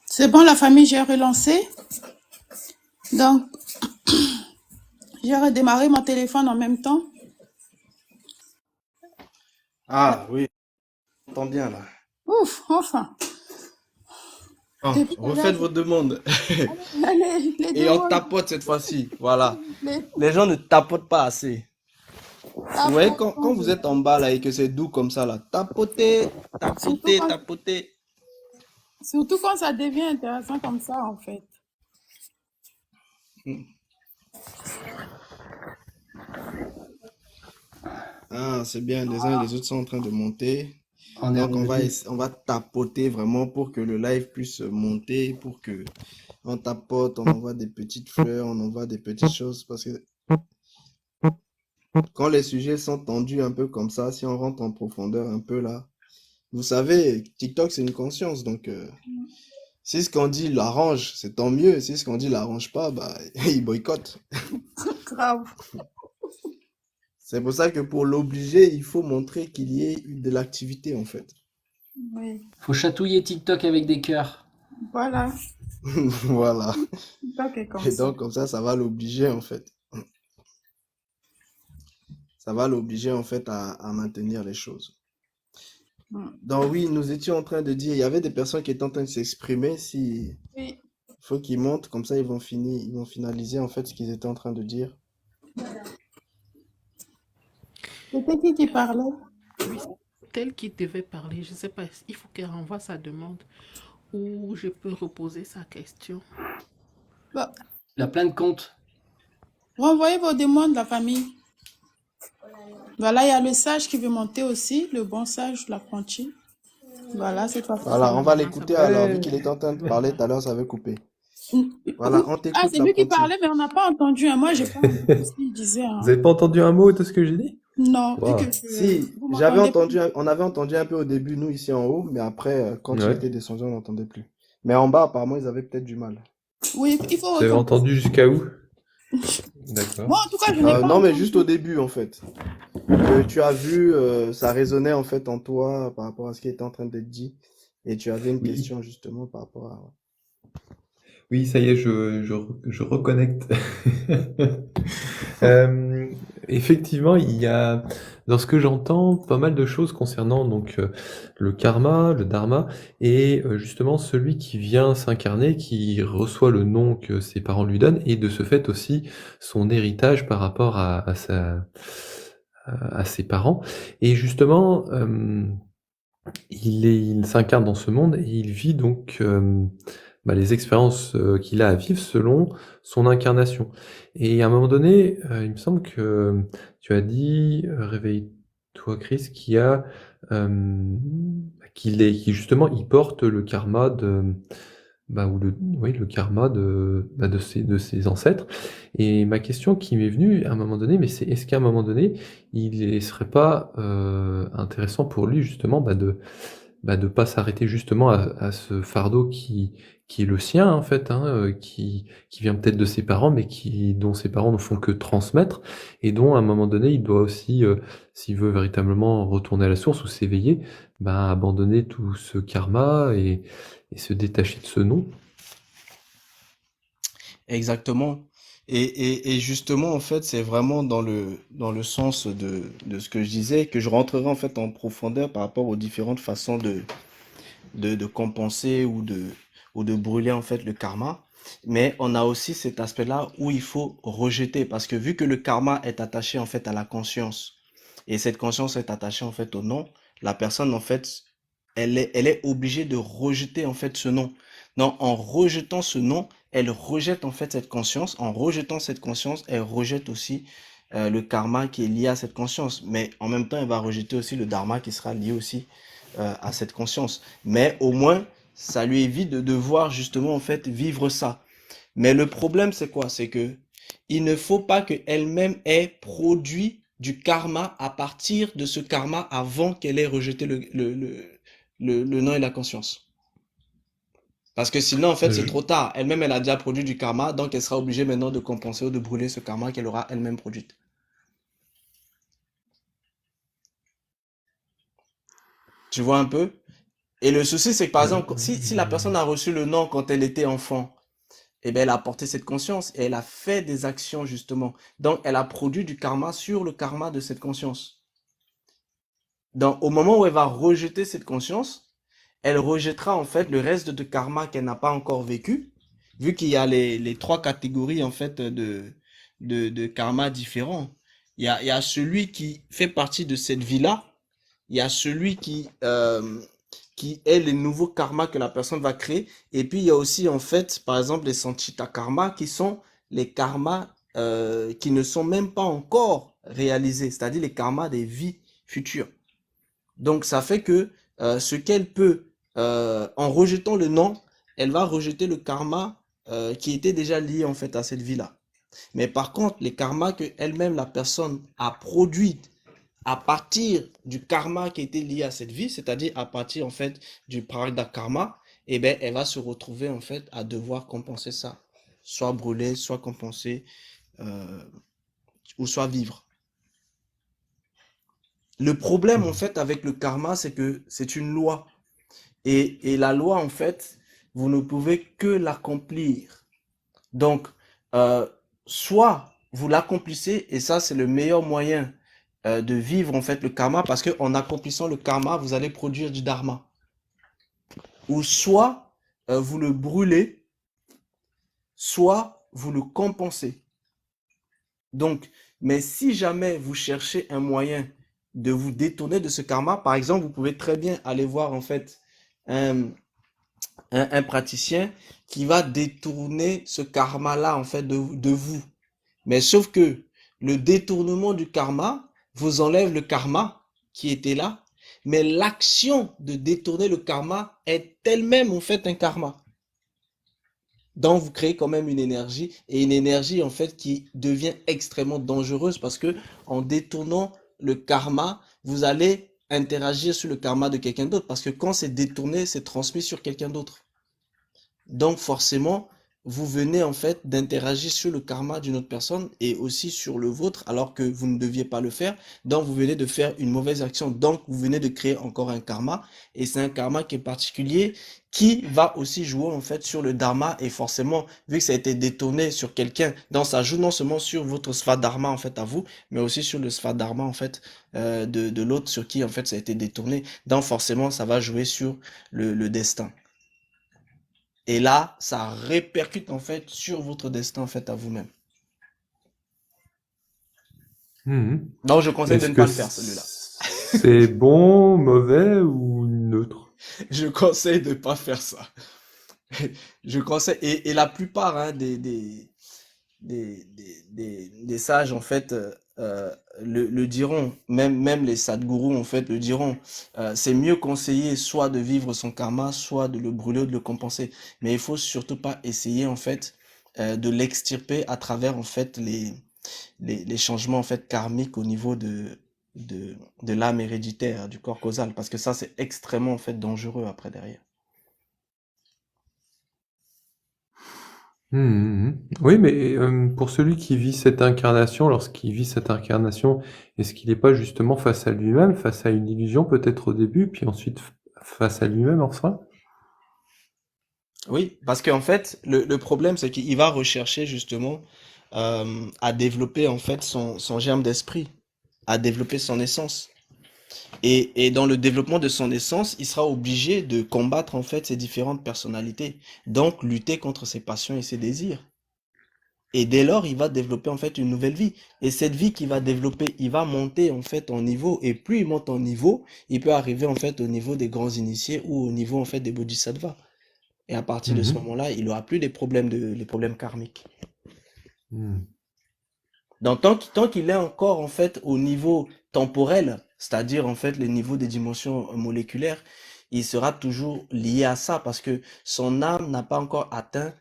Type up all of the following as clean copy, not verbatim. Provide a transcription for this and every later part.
C'est bon, la famille, j'ai relancé. Donc, j'ai redémarré mon téléphone en même temps. Ah oui, on entend bien là. Ouf, enfin. Bon, Depuis tout à l'heure, refaites vos demandes. les Et on demandes, tapote cette fois-ci. Voilà. les Les gens ne tapotent pas assez. Vous voyez, quand vous tapotements, êtes en bas là et que c'est doux comme ça là, tapotez, surtout tapotez, quand, tapotez. surtout quand ça devient intéressant comme ça, en fait. Ah, c'est bien, les uns et les autres sont en train de monter. On est Donc revenu. on va tapoter vraiment pour que le live puisse monter, pour que on tapote, on envoie des petites fleurs, on envoie des petites choses parce que quand les sujets sont tendus un peu comme ça, si on rentre en profondeur un peu là, vous savez, TikTok c'est une conscience, donc si ce qu'on dit l'arrange, c'est tant mieux. Si ce qu'on dit l'arrange pas, bah il boycotte. Grave. C'est pour ça que pour l'obliger, il faut montrer qu'il y ait de l'activité en fait. Oui. Faut chatouiller TikTok avec des cœurs. Voilà. Voilà. TikTok est comme Et ça. donc comme ça va l'obliger en fait. Ça va l'obliger en fait à maintenir les choses. Mm. Donc oui, nous étions en train de dire, il y avait des personnes qui étaient en train de s'exprimer. Si Oui. faut qu'ils montent, comme ça ils vont finaliser en fait ce qu'ils étaient en train de dire. C'était qui parlait? Oui, tel qui devait parler, je ne sais pas, il faut qu'elle renvoie sa demande ou je peux reposer sa question. Bah, Il a plein de comptes. renvoyez vos demandes, la famille. Voilà, il y a le sage qui veut monter aussi, le bon sage, l'apprenti. Voilà, cette fois-ci, c'est Voilà, on va Normalement, ça l'écouter va alors, vu Ouais. marcher. qu'il était en train de parler tout à l'heure, ça avait coupé. Mm. Voilà, Oui. on Ah, t'écoute c'est lui qui l'apprenti. parlait, mais on n'a pas entendu, hein. Moi, j'ai pas entendu ce qu'il disait, Vous hein. avez pas entendu un mot de ce que j'ai dit? Non, vu que Waouh. Si, vous m'entendez pas. on avait entendu un peu au début, nous ici en haut, mais après, quand il Ouais. était descendu, on n'entendait plus. Mais en bas, apparemment, ils avaient peut-être du mal. Oui, il faut Vous avez recommencer. entendu jusqu'à où? D'accord. Moi, en tout cas, je n'ai pas Non, mais juste au entendu. début, en fait. Que tu as vu, ça résonnait en fait en toi par rapport à ce qui était en train d'être dit. Et tu avais une Oui. question justement par rapport à... Oui, ça y est, je reconnecte. Euh, Effectivement, il y a, dans ce que j'entends, pas mal de choses concernant donc le karma, le dharma, et justement celui qui vient s'incarner, qui reçoit le nom que ses parents lui donnent, et de ce fait aussi son héritage par rapport à ses parents. Et justement, il s'incarne dans ce monde et il vit donc les expériences qu'il a à vivre selon son incarnation. Et à un moment donné, il me semble que tu as dit, réveille-toi Chris, qui justement il porte le karma le karma de ses ancêtres. Et ma question qui m'est venue à un moment donné, mais c'est est-ce qu'à un moment donné, il ne serait pas intéressant pour lui justement de pas s'arrêter justement à ce fardeau qui est le sien en fait, hein, qui vient peut-être de ses parents, mais dont ses parents ne font que transmettre, et dont à un moment donné il doit aussi, s'il veut véritablement retourner à la source ou s'éveiller, abandonner tout ce karma et se détacher de ce nom. Exactement. Et justement, en fait, c'est vraiment dans le sens de ce que je disais, que je rentrerai en fait en profondeur par rapport aux différentes façons de compenser ou de brûler en fait le karma. Mais on a aussi cet aspect-là où il faut rejeter, parce que vu que le karma est attaché en fait à la conscience, et cette conscience est attachée en fait au nom, la personne en fait, elle est obligée de rejeter en fait ce nom. Non, en rejetant ce nom, elle rejette en fait cette conscience. En rejetant cette conscience, elle rejette aussi le karma qui est lié à cette conscience. Mais en même temps, elle va rejeter aussi le dharma qui sera lié aussi à cette conscience. Mais au moins, ça lui évite de devoir justement en fait vivre ça. Mais le problème, c'est quoi? C'est que il ne faut pas qu'elle-même ait produit du karma à partir de ce karma avant qu'elle ait rejeté le nom et la conscience. Parce que sinon, en fait, c'est Je- trop tard. Elle-même, elle a déjà produit du karma, donc elle sera obligée maintenant de compenser ou de brûler ce karma qu'elle aura elle-même produit. Tu vois un peu? Et le souci, c'est que par Ouais. exemple, si la personne a reçu le non quand elle était enfant, eh ben, elle a porté cette conscience et elle a fait des actions justement. Donc, elle a produit du karma sur le karma de cette conscience. Donc, au moment où elle va rejeter cette conscience, elle rejettera en fait le reste de karma qu'elle n'a pas encore vécu, vu qu'il y a les trois catégories en fait de karma différents. Il y a celui qui fait partie de cette vie-là, il y a celui qui est le nouveau karma que la personne va créer, et puis il y a aussi en fait, par exemple, les sanchita karma qui sont les karmas qui ne sont même pas encore réalisés, c'est-à-dire les karmas des vies futures. Donc ça fait que ce qu'elle peut, en rejetant le non, elle va rejeter le karma qui était déjà lié en fait à cette vie-là. Mais par contre, les karmas que elle-même, la personne, a produit à partir du karma qui était lié à cette vie, c'est-à-dire à partir en fait du prarabdha karma, eh ben, elle va se retrouver en fait à devoir compenser ça. Soit brûler, soit compenser, euh, ou soit vivre. Le problème en fait avec le karma, c'est que c'est une loi. Et la loi, en fait, vous ne pouvez que l'accomplir. Donc, euh, soit vous l'accomplissez, et ça, c'est le meilleur moyen de vivre, en fait, le karma, parce qu'en accomplissant le karma, vous allez produire du dharma. Ou soit vous le brûlez, soit vous le compensez. Donc, mais si jamais vous cherchez un moyen de vous détourner de ce karma, par exemple, vous pouvez très bien aller voir, en fait, un, un praticien qui va détourner ce karma-là, en fait, de vous. Mais sauf que le détournement du karma vous enlève le karma qui était là, mais l'action de détourner le karma est elle-même, en fait, un karma. Donc, vous créez quand même une énergie, et une énergie, en fait, qui devient extrêmement dangereuse parce que en détournant le karma, vous allez interagir sur le karma de quelqu'un d'autre parce que quand c'est détourné, c'est transmis sur quelqu'un d'autre. Donc forcément, vous venez en fait d'interagir sur le karma d'une autre personne et aussi sur le vôtre alors que vous ne deviez pas le faire. Donc vous venez de faire une mauvaise action. Donc vous venez de créer encore un karma et c'est un karma qui est particulier qui va aussi jouer en fait sur le dharma et forcément vu que ça a été détourné sur quelqu'un, donc ça joue non seulement sur votre svadharma en fait à vous, mais aussi sur le svadharma en fait de l'autre sur qui en fait ça a été détourné. Donc forcément ça va jouer sur le destin. Et là, ça répercute en fait sur votre destin en fait à vous-même. Mhm. Donc je conseille de Est-ce ne que pas le faire celui-là. c'est bon, mauvais ou neutre? Je conseille de ne pas faire ça. Je conseille, et la plupart hein, des sages en fait le diront, même les sadgurus en fait le diront. C'est mieux conseiller soit de vivre son karma, soit de le brûler ou de le compenser. Mais il faut surtout pas essayer en fait de l'extirper à travers en fait les changements en fait karmiques au niveau de l'âme héréditaire, du corps causal, parce que ça c'est extrêmement en fait dangereux après derrière. Oui, mais pour celui qui vit cette incarnation, lorsqu'il vit cette incarnation, est-ce qu'il n'est pas justement face à lui-même, face à une illusion peut-être au début, puis ensuite face à lui-même enfin? Oui, parce qu'en fait, le problème, c'est qu'il va rechercher justement à développer en fait son germe d'esprit, à développer son essence. Et dans le développement de son essence, il sera obligé de combattre en fait ses différentes personnalités, donc lutter contre ses passions et ses désirs. Et dès lors, il va développer en fait une nouvelle vie. Et cette vie qu'il va développer, il va monter en fait en niveau. Et plus il monte en niveau, il peut arriver en fait au niveau des grands initiés ou au niveau en fait des bodhisattvas. Et à partir de ce Mhm. moment-là, il n'aura plus les problèmes karmiques. Mhm. Donc, tant qu'il est encore, en fait, au niveau temporel, c'est-à-dire, en fait, le niveau des dimensions moléculaires, il sera toujours lié à ça parce que son âme n'a pas encore atteint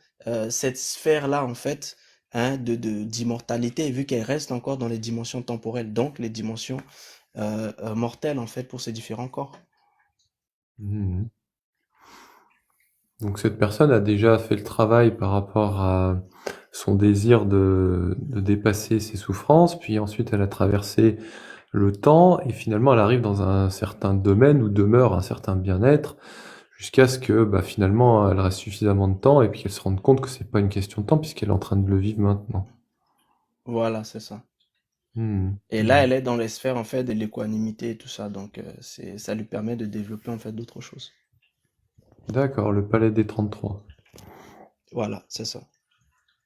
cette sphère-là, en fait, hein, d'immortalité, vu qu'elle reste encore dans les dimensions temporelles, donc les dimensions mortelles, en fait, pour ces différents corps. Mhm. Donc cette personne a déjà fait le travail par rapport à son désir de dépasser ses souffrances, puis ensuite elle a traversé le temps, et finalement elle arrive dans un certain domaine où demeure un certain bien-être, jusqu'à ce que bah, finalement elle reste suffisamment de temps et puis qu'elle se rende compte que c'est pas une question de temps puisqu'elle est en train de le vivre maintenant. Voilà, c'est ça. Hmm, Et là, hmm. elle est dans les sphères en fait de l'équanimité et tout ça, donc ça lui permet de développer en fait d'autres choses. D'accord, le palais des 33. Voilà, c'est ça.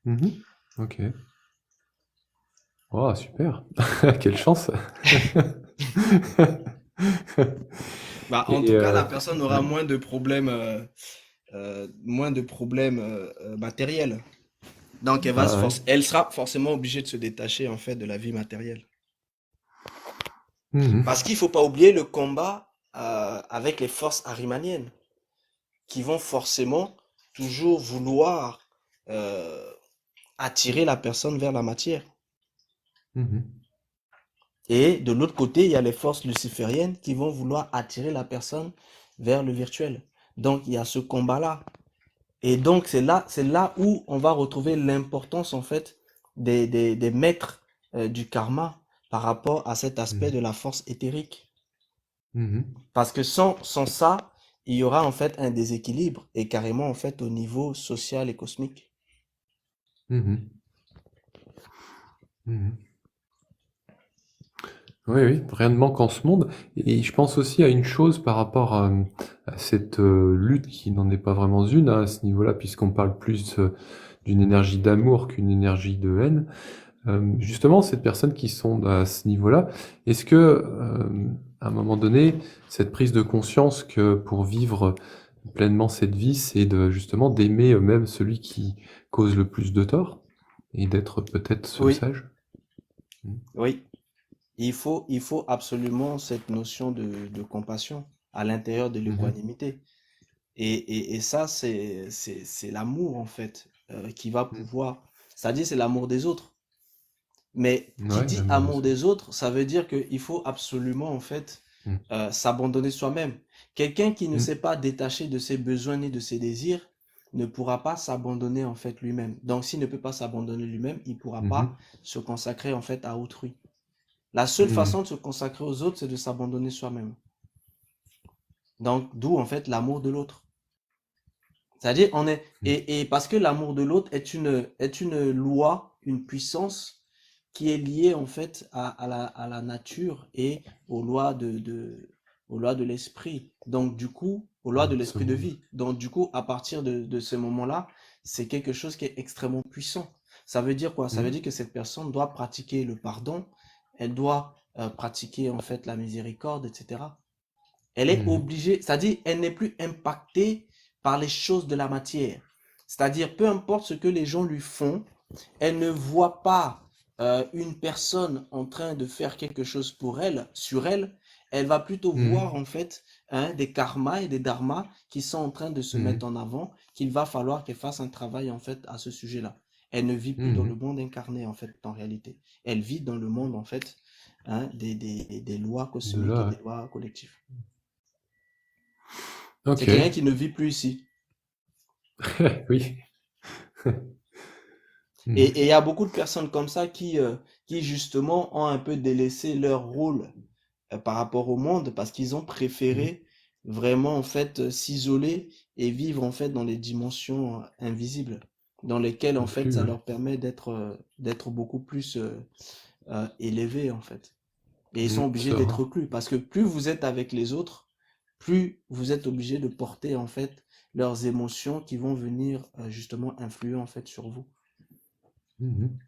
Mhm. Ok. Oh, super. Quelle chance. Bah, en Et tout cas, la personne aura ouais. moins de problèmes matériels. Donc, Ah ouais. elle sera forcément obligée de se détacher en fait de la vie matérielle. Mhm. Parce qu'il faut pas oublier le combat avec les forces arimaniennes qui vont forcément toujours vouloir euh, attirer la personne vers la matière. Mhm. Et de l'autre côté, il y a les forces lucifériennes qui vont vouloir attirer la personne vers le virtuel. Donc, il y a ce combat-là. Et donc, c'est là où on va retrouver l'importance, en fait, des maîtres du karma par rapport à cet aspect de Mhm. la force éthérique. Mhm. Parce que sans ça, il y aura en fait un déséquilibre et carrément en fait au niveau social et cosmique. Mhm. Mhm. Oui, oui, rien ne manque en ce monde. Et je pense aussi à une chose par rapport à cette lutte qui n'en est pas vraiment une hein, à ce niveau-là, puisqu'on parle plus d'une énergie d'amour qu'une énergie de haine. Justement, ces personnes qui sont à ce niveau-là, est-ce que, à un moment donné, cette prise de conscience que pour vivre pleinement cette vie, c'est de justement d'aimer même celui qui cause le plus de tort et d'être peut-être Oui, sage? Mm. oui. Il faut absolument cette notion de compassion à l'intérieur de Mhm. l'équanimité. Et ça, c'est l'amour en fait qui va Mm. pouvoir, c'est-à-dire c'est l'amour des autres. Mais qui Ouais, dit l'amour des amour autres. des autres, ça veut dire qu'il faut absolument en fait Mm. s'abandonner soi-même. Quelqu'un qui ne Mm. s'est pas détaché de ses besoins ni de ses désirs ne pourra pas s'abandonner en fait lui-même. Donc s'il ne peut pas s'abandonner lui-même, il ne pourra pas Mhm. se consacrer en fait à autrui. La seule Mm. façon de se consacrer aux autres, c'est de s'abandonner soi-même. Donc d'où en fait l'amour de l'autre. C'est-à-dire on est Mm. et parce que l'amour de l'autre est une loi, une puissance qui est liée en fait à la nature et aux lois aux lois de l'esprit. Donc du coup, aux lois de De ce l'esprit de monde. vie. Donc du coup, à partir de ce moment-là, c'est quelque chose qui est extrêmement puissant. Ça veut dire quoi? Ça veut Mm. dire que cette personne doit pratiquer le pardon, elle doit pratiquer en fait la miséricorde, etc. Elle est Mhm. obligée, c'est-à-dire elle n'est plus impactée par les choses de la matière. C'est-à-dire peu importe ce que les gens lui font, elle ne voit pas une personne en train de faire quelque chose pour elle, sur elle. Elle va plutôt voir Mhm. en fait des karmas et des dharmas qui sont en train de se mettre Mhm. en avant, qu'il va falloir qu'elle fasse un travail en fait à ce sujet-là. Elle ne vit plus dans le Mhm. monde incarné en fait en réalité. Elle vit dans le monde en fait des lois De cosmiques et là, des lois collectives. ouais. C'est quelqu'un Ok. qui ne vit plus ici. Oui. Et il Mhm. y a beaucoup de personnes comme ça qui justement ont un peu délaissé leur rôle par rapport au monde parce qu'ils ont Mhm. préféré vraiment en fait s'isoler et vivre en fait dans les dimensions invisibles dans lesquelles en Le fait flux, ça ouais. leur permet d'être beaucoup plus élevés en fait. Et ils sont obligés d'être Serein. reclus parce que plus vous êtes avec les autres, plus vous êtes obligé de porter en fait leurs émotions qui vont venir justement influer en fait sur vous. Mhm.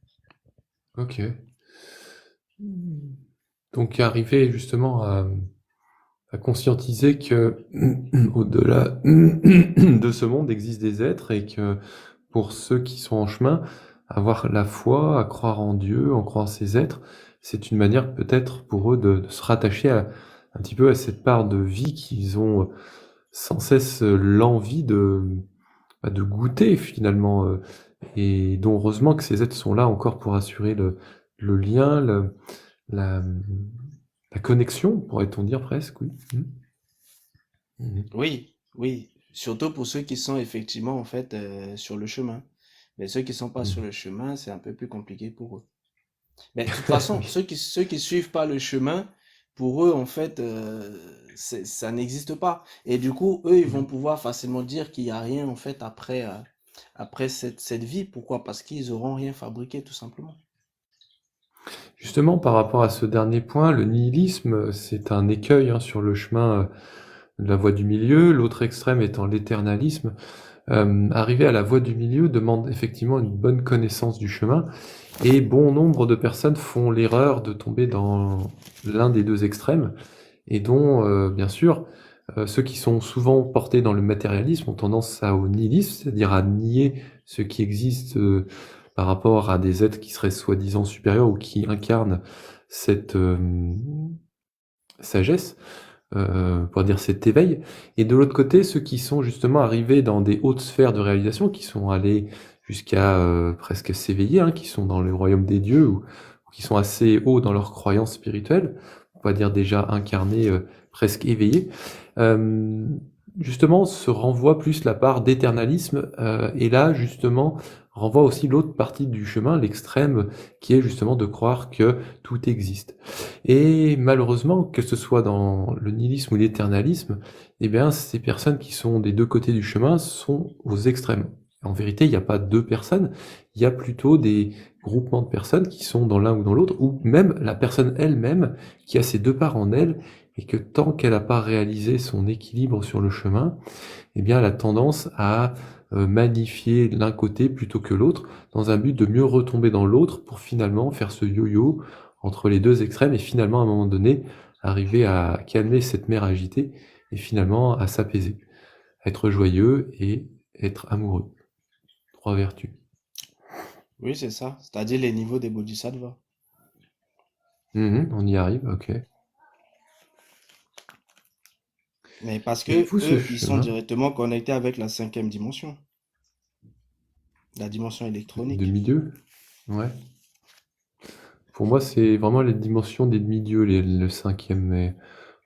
Ok. Mhm. Donc arriver justement à conscientiser que au-delà de ce monde existe des êtres et que pour ceux qui sont en chemin, avoir la foi, à croire en Dieu, en croire en ces êtres, c'est une manière peut-être pour eux de se rattacher un petit peu à cette part de vie qu'ils ont sans cesse l'envie de goûter finalement, et dont heureusement que ces êtres sont là encore pour assurer le lien, la, la connexion, pourrait-on dire presque, oui. Mhm. Oui, oui, surtout pour ceux qui sont effectivement en fait sur le chemin. Mais ceux qui sont pas sur Mhm. le chemin, c'est un peu plus compliqué pour eux. Mais de toute façon, Oui. ceux qui suivent pas le chemin, pour eux, en fait, ça n'existe pas. Et du coup, eux, ils vont Mhm. pouvoir facilement dire qu'il n'y a rien, en fait, après cette vie. Pourquoi? Parce qu'ils auront rien fabriqué, tout simplement. Justement, par rapport à ce dernier point, le nihilisme, c'est un écueil hein, sur le chemin de la voie du milieu, l'autre extrême étant l'éternalisme. Arriver à la voie du milieu demande effectivement une bonne connaissance du chemin, et bon nombre de personnes font l'erreur de tomber dans l'un des deux extrêmes, et dont, bien sûr, ceux qui sont souvent portés dans le matérialisme ont tendance au nihilisme, c'est-à-dire à nier ce qui existe par rapport à des êtres qui seraient soi-disant supérieurs ou qui incarnent cette sagesse, pour dire cet éveil. Et de l'autre côté, ceux qui sont justement arrivés dans des hautes sphères de réalisation, qui sont allés jusqu'à presque s'éveiller, hein, qui sont dans le royaume des dieux, ou qui sont assez hauts dans leurs croyances spirituelles, on va dire déjà incarnés, presque éveillés, euh, justement se renvoie plus la part d'éternalisme, et là justement renvoie aussi l'autre partie du chemin, l'extrême, qui est justement de croire que tout existe. Et malheureusement, que ce soit dans le nihilisme ou l'éternalisme, eh bien, ces personnes qui sont des deux côtés du chemin sont aux extrêmes. En vérité, il n'y a pas deux personnes, il y a plutôt des groupements de personnes qui sont dans l'un ou dans l'autre, ou même la personne elle-même qui a ces deux parts en elle, et que tant qu'elle n'a pas réalisé son équilibre sur le chemin, eh bien, elle a tendance à magnifier l'un côté plutôt que l'autre, dans un but de mieux retomber dans l'autre pour finalement faire ce yo-yo entre les deux extrêmes et finalement, à un moment donné, arriver à calmer cette mer agitée et finalement à s'apaiser, être joyeux et être amoureux. Trois vertus. Oui, c'est ça. C'est-à-dire les niveaux des bodhisattvas. On y arrive, ok. Mais parce Et que vous, ce eux, ils sont chemin directement connectés avec la cinquième dimension, la dimension de électronique. milieu, ouais. Pour moi, c'est vraiment les dimensions des demi-dieux, le cinquième, mais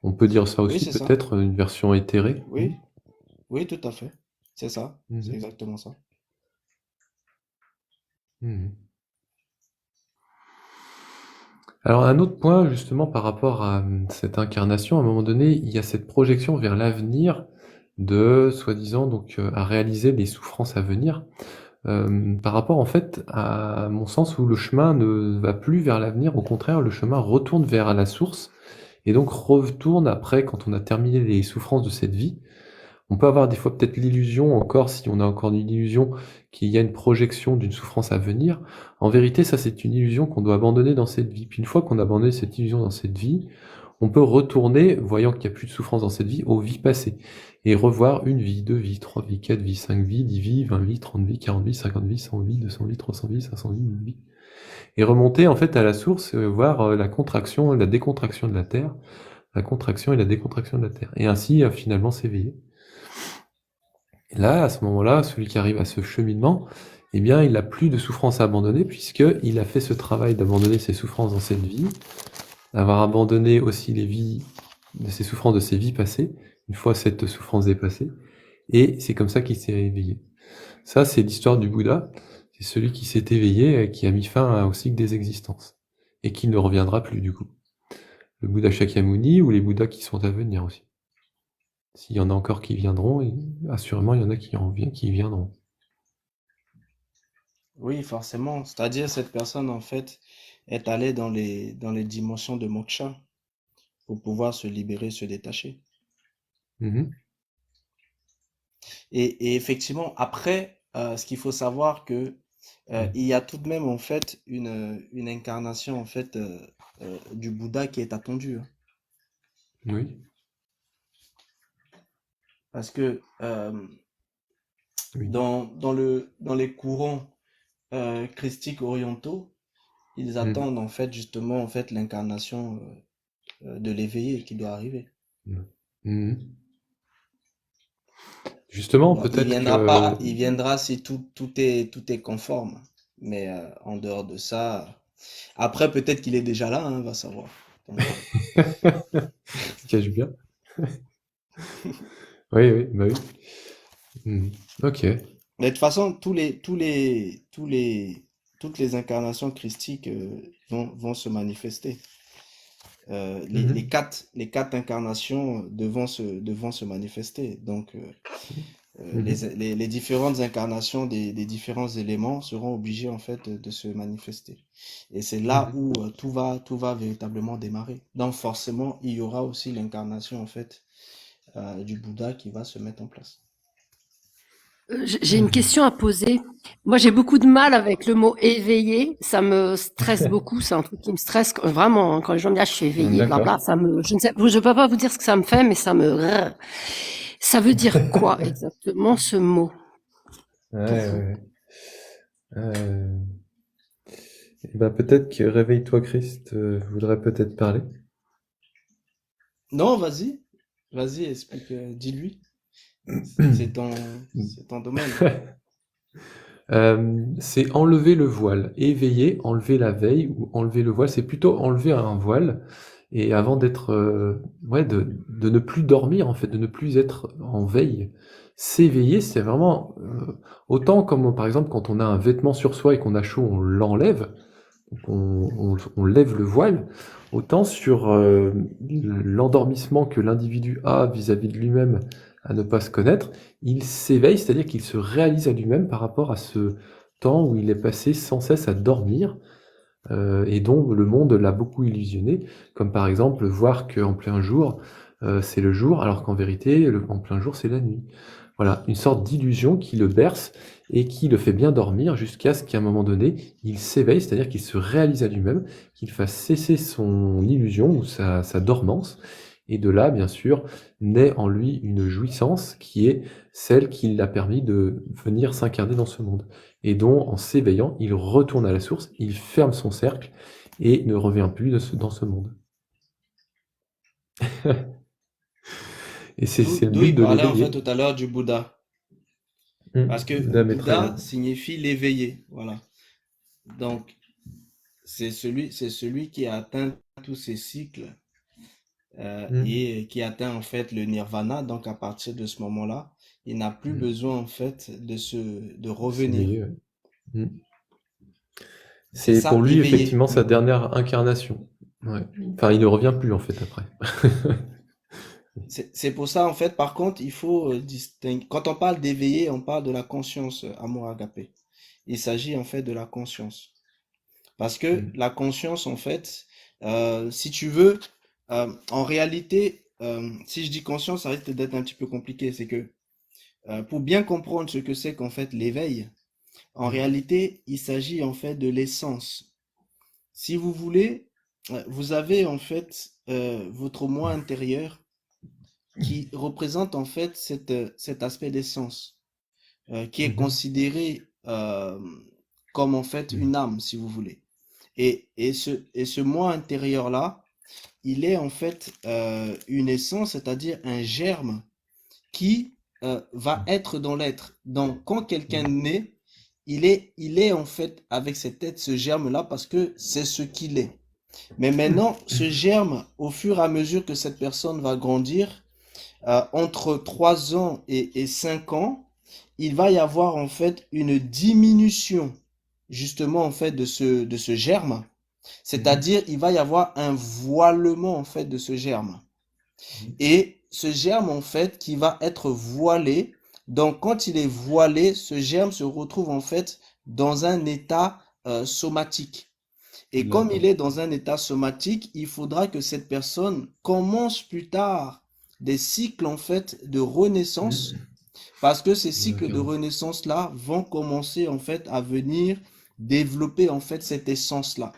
on peut dire ça Oui, aussi, c'est ça. peut-être, une version éthérée. Oui, oui, tout à fait. C'est ça. C'est Mhm. exactement ça. Mhm. Alors, un autre point, justement, par rapport à cette incarnation, à un moment donné, il y a cette projection vers l'avenir de, soi-disant, donc, à réaliser les souffrances à venir, par rapport, en fait, à mon sens où le chemin ne va plus vers l'avenir, au contraire, le chemin retourne vers la source, et donc retourne après, quand on a terminé les souffrances de cette vie. On peut avoir des fois peut-être l'illusion encore, si on a encore une illusion, qu'il y a une projection d'une souffrance à venir. En vérité, ça c'est une illusion qu'on doit abandonner dans cette vie. Puis une fois qu'on a abandonné cette illusion dans cette vie, on peut retourner, voyant qu'il n'y a plus de souffrance dans cette vie, aux vies passées. Et revoir une vie, deux vies, trois vies, quatre vies, cinq vies, 10 vies, 20 vies, 30 vies, 40 vies, 50 vies, 100 vies, 200 vies, 300 vies, 500 vies, 1000 vies. Et remonter en fait à la source, voir la contraction et la décontraction de la Terre, la contraction et la décontraction de la Terre. Et ainsi, finalement, s'éveiller. Et là, à ce moment-là, celui qui arrive à ce cheminement, eh bien, il n'a plus de souffrance à abandonner, puisqu'il a fait ce travail d'abandonner ses souffrances dans cette vie, d'avoir abandonné aussi les vies, de ses souffrances de ses vies passées, une fois cette souffrance dépassée, et c'est comme ça qu'il s'est éveillé. Ça, c'est l'histoire du Bouddha, c'est celui qui s'est éveillé et qui a mis fin au cycle des existences, et qui ne reviendra plus du coup. Le Bouddha Shakyamuni ou les Bouddhas qui sont à venir aussi. S'il y en a encore qui viendront, et assurément il y en a qui viendront. Oui, forcément. C'est-à-dire cette personne, en fait, est allée dans les dimensions de moksha pour pouvoir se libérer, se détacher. Mhm. Et effectivement, après, ce qu'il faut savoir que il y a tout de même en fait une incarnation en fait du Bouddha qui est attendue, hein. Oui, Parce que oui. dans les courants christiques orientaux, ils Mhm. attendent en fait justement en fait l'incarnation de l'éveillé qui doit arriver. Mhm. Justement, Bon, il peut-être viendra que pas, il viendra si tout est conforme. Mais en dehors de ça, après peut-être qu'il est déjà là, hein, va savoir. Donc, se cache bien. Oui, oui, bah oui. Mhm. Ok. mais de toute façon, toutes les incarnations christiques vont se manifester. les Mhm. quatre incarnations devront se manifester. Donc, Mhm. les différentes incarnations des différents éléments seront obligées en fait de se manifester. Et c'est là Mhm. où tout va véritablement démarrer. Donc forcément, il y aura aussi l'incarnation en fait du Bouddha qui va se mettre en place. J'ai une question à poser. Moi, j'ai beaucoup de mal avec le mot éveillé. Ça me stresse beaucoup. C'est un truc qui me stresse vraiment. Quand les gens me disent, ah, je suis éveillé, blabla, D'accord. je ne sais, je peux pas vous dire ce que ça me fait, mais ça veut dire quoi exactement ce mot Ouais, pour ouais, vous? ouais. Euh, eh ben, peut-être que Réveille-toi Christ voudrait peut-être parler. Non, vas-y, explique, dis-lui. C'est ton domaine. C'est enlever le voile, éveiller, enlever la veille ou enlever le voile. C'est plutôt enlever un voile et avant d'être, ouais, de ne plus dormir en fait, de ne plus être en veille. S'éveiller, c'est vraiment autant comme par exemple quand on a un vêtement sur soi et qu'on a chaud, on l'enlève, donc on lève le voile. Autant sur l'endormissement que l'individu a vis-à-vis de lui-même à ne pas se connaître, il s'éveille, c'est-à-dire qu'il se réalise à lui-même par rapport à ce temps où il est passé sans cesse à dormir et dont le monde l'a beaucoup illusionné, comme par exemple voir qu'en plein jour, c'est le jour, alors qu'en vérité, en plein jour, c'est la nuit. Voilà, une sorte d'illusion qui le berce et qui le fait bien dormir jusqu'à ce qu'à un moment donné, il s'éveille, c'est-à-dire qu'il se réalise à lui-même, qu'il fasse cesser son illusion ou sa dormance. Et de là, bien sûr, naît en lui une jouissance qui est celle qui l'a permis de venir s'incarner dans ce monde. Et dont, en s'éveillant, il retourne à la source, il ferme son cercle et ne revient plus dans ce monde. Et c'est le D'où but il de parlait en fait l'éveiller. tout à l'heure du Bouddha. Parce que Bouddha Bouddha Maitreya. signifie l'éveillé. Voilà. Donc, c'est celui qui a atteint tous ces cycles Mm. et qui atteint en fait le nirvana. Donc, à partir de ce moment-là, il n'a plus Mm. besoin en fait de revenir. S'éveiller, ouais. Mm. C'est C'est pour ça, lui éveillé. effectivement sa dernière incarnation. Ouais. Enfin, il ne revient plus en fait après. C'est pour ça en fait, par contre, il faut distinguer. Quand on parle d'éveillé, on parle de la conscience, amour agapé. Il s'agit en fait de la conscience. Parce que Mm. la conscience, en fait, si tu veux, en réalité, si je dis conscience, ça risque d'être un petit peu compliqué. C'est que pour bien comprendre ce que c'est qu'en fait l'éveil, en Mm. réalité, il s'agit en fait de l'essence. Si vous voulez, vous avez en fait votre moi intérieur qui représente en fait cet aspect d'essence, qui est Mhm. considéré comme en fait une âme, si vous voulez. Et ce moi intérieur-là, il est en fait une essence, c'est-à-dire un germe qui va être dans l'être. Donc, quand quelqu'un naît, il est en fait avec cette tête, ce germe-là, parce que c'est ce qu'il est. Mais maintenant, ce germe, au fur et à mesure que cette personne va grandir, entre 3 ans et 5 ans, il va y avoir en fait une diminution justement en fait de ce germe. Mhm. C'est-à-dire, il va y avoir un voilement en fait de ce germe. Mhm. Et ce germe en fait qui va être voilé, donc quand il est voilé, ce germe se retrouve en fait dans un état somatique. Et comme il D'accord. est dans un état somatique, il faudra que cette personne commence plus tard des cycles en fait de renaissance, Mm. parce que ces cycles de D'accord. renaissance-là vont commencer en fait à venir développer en fait cette essence-là.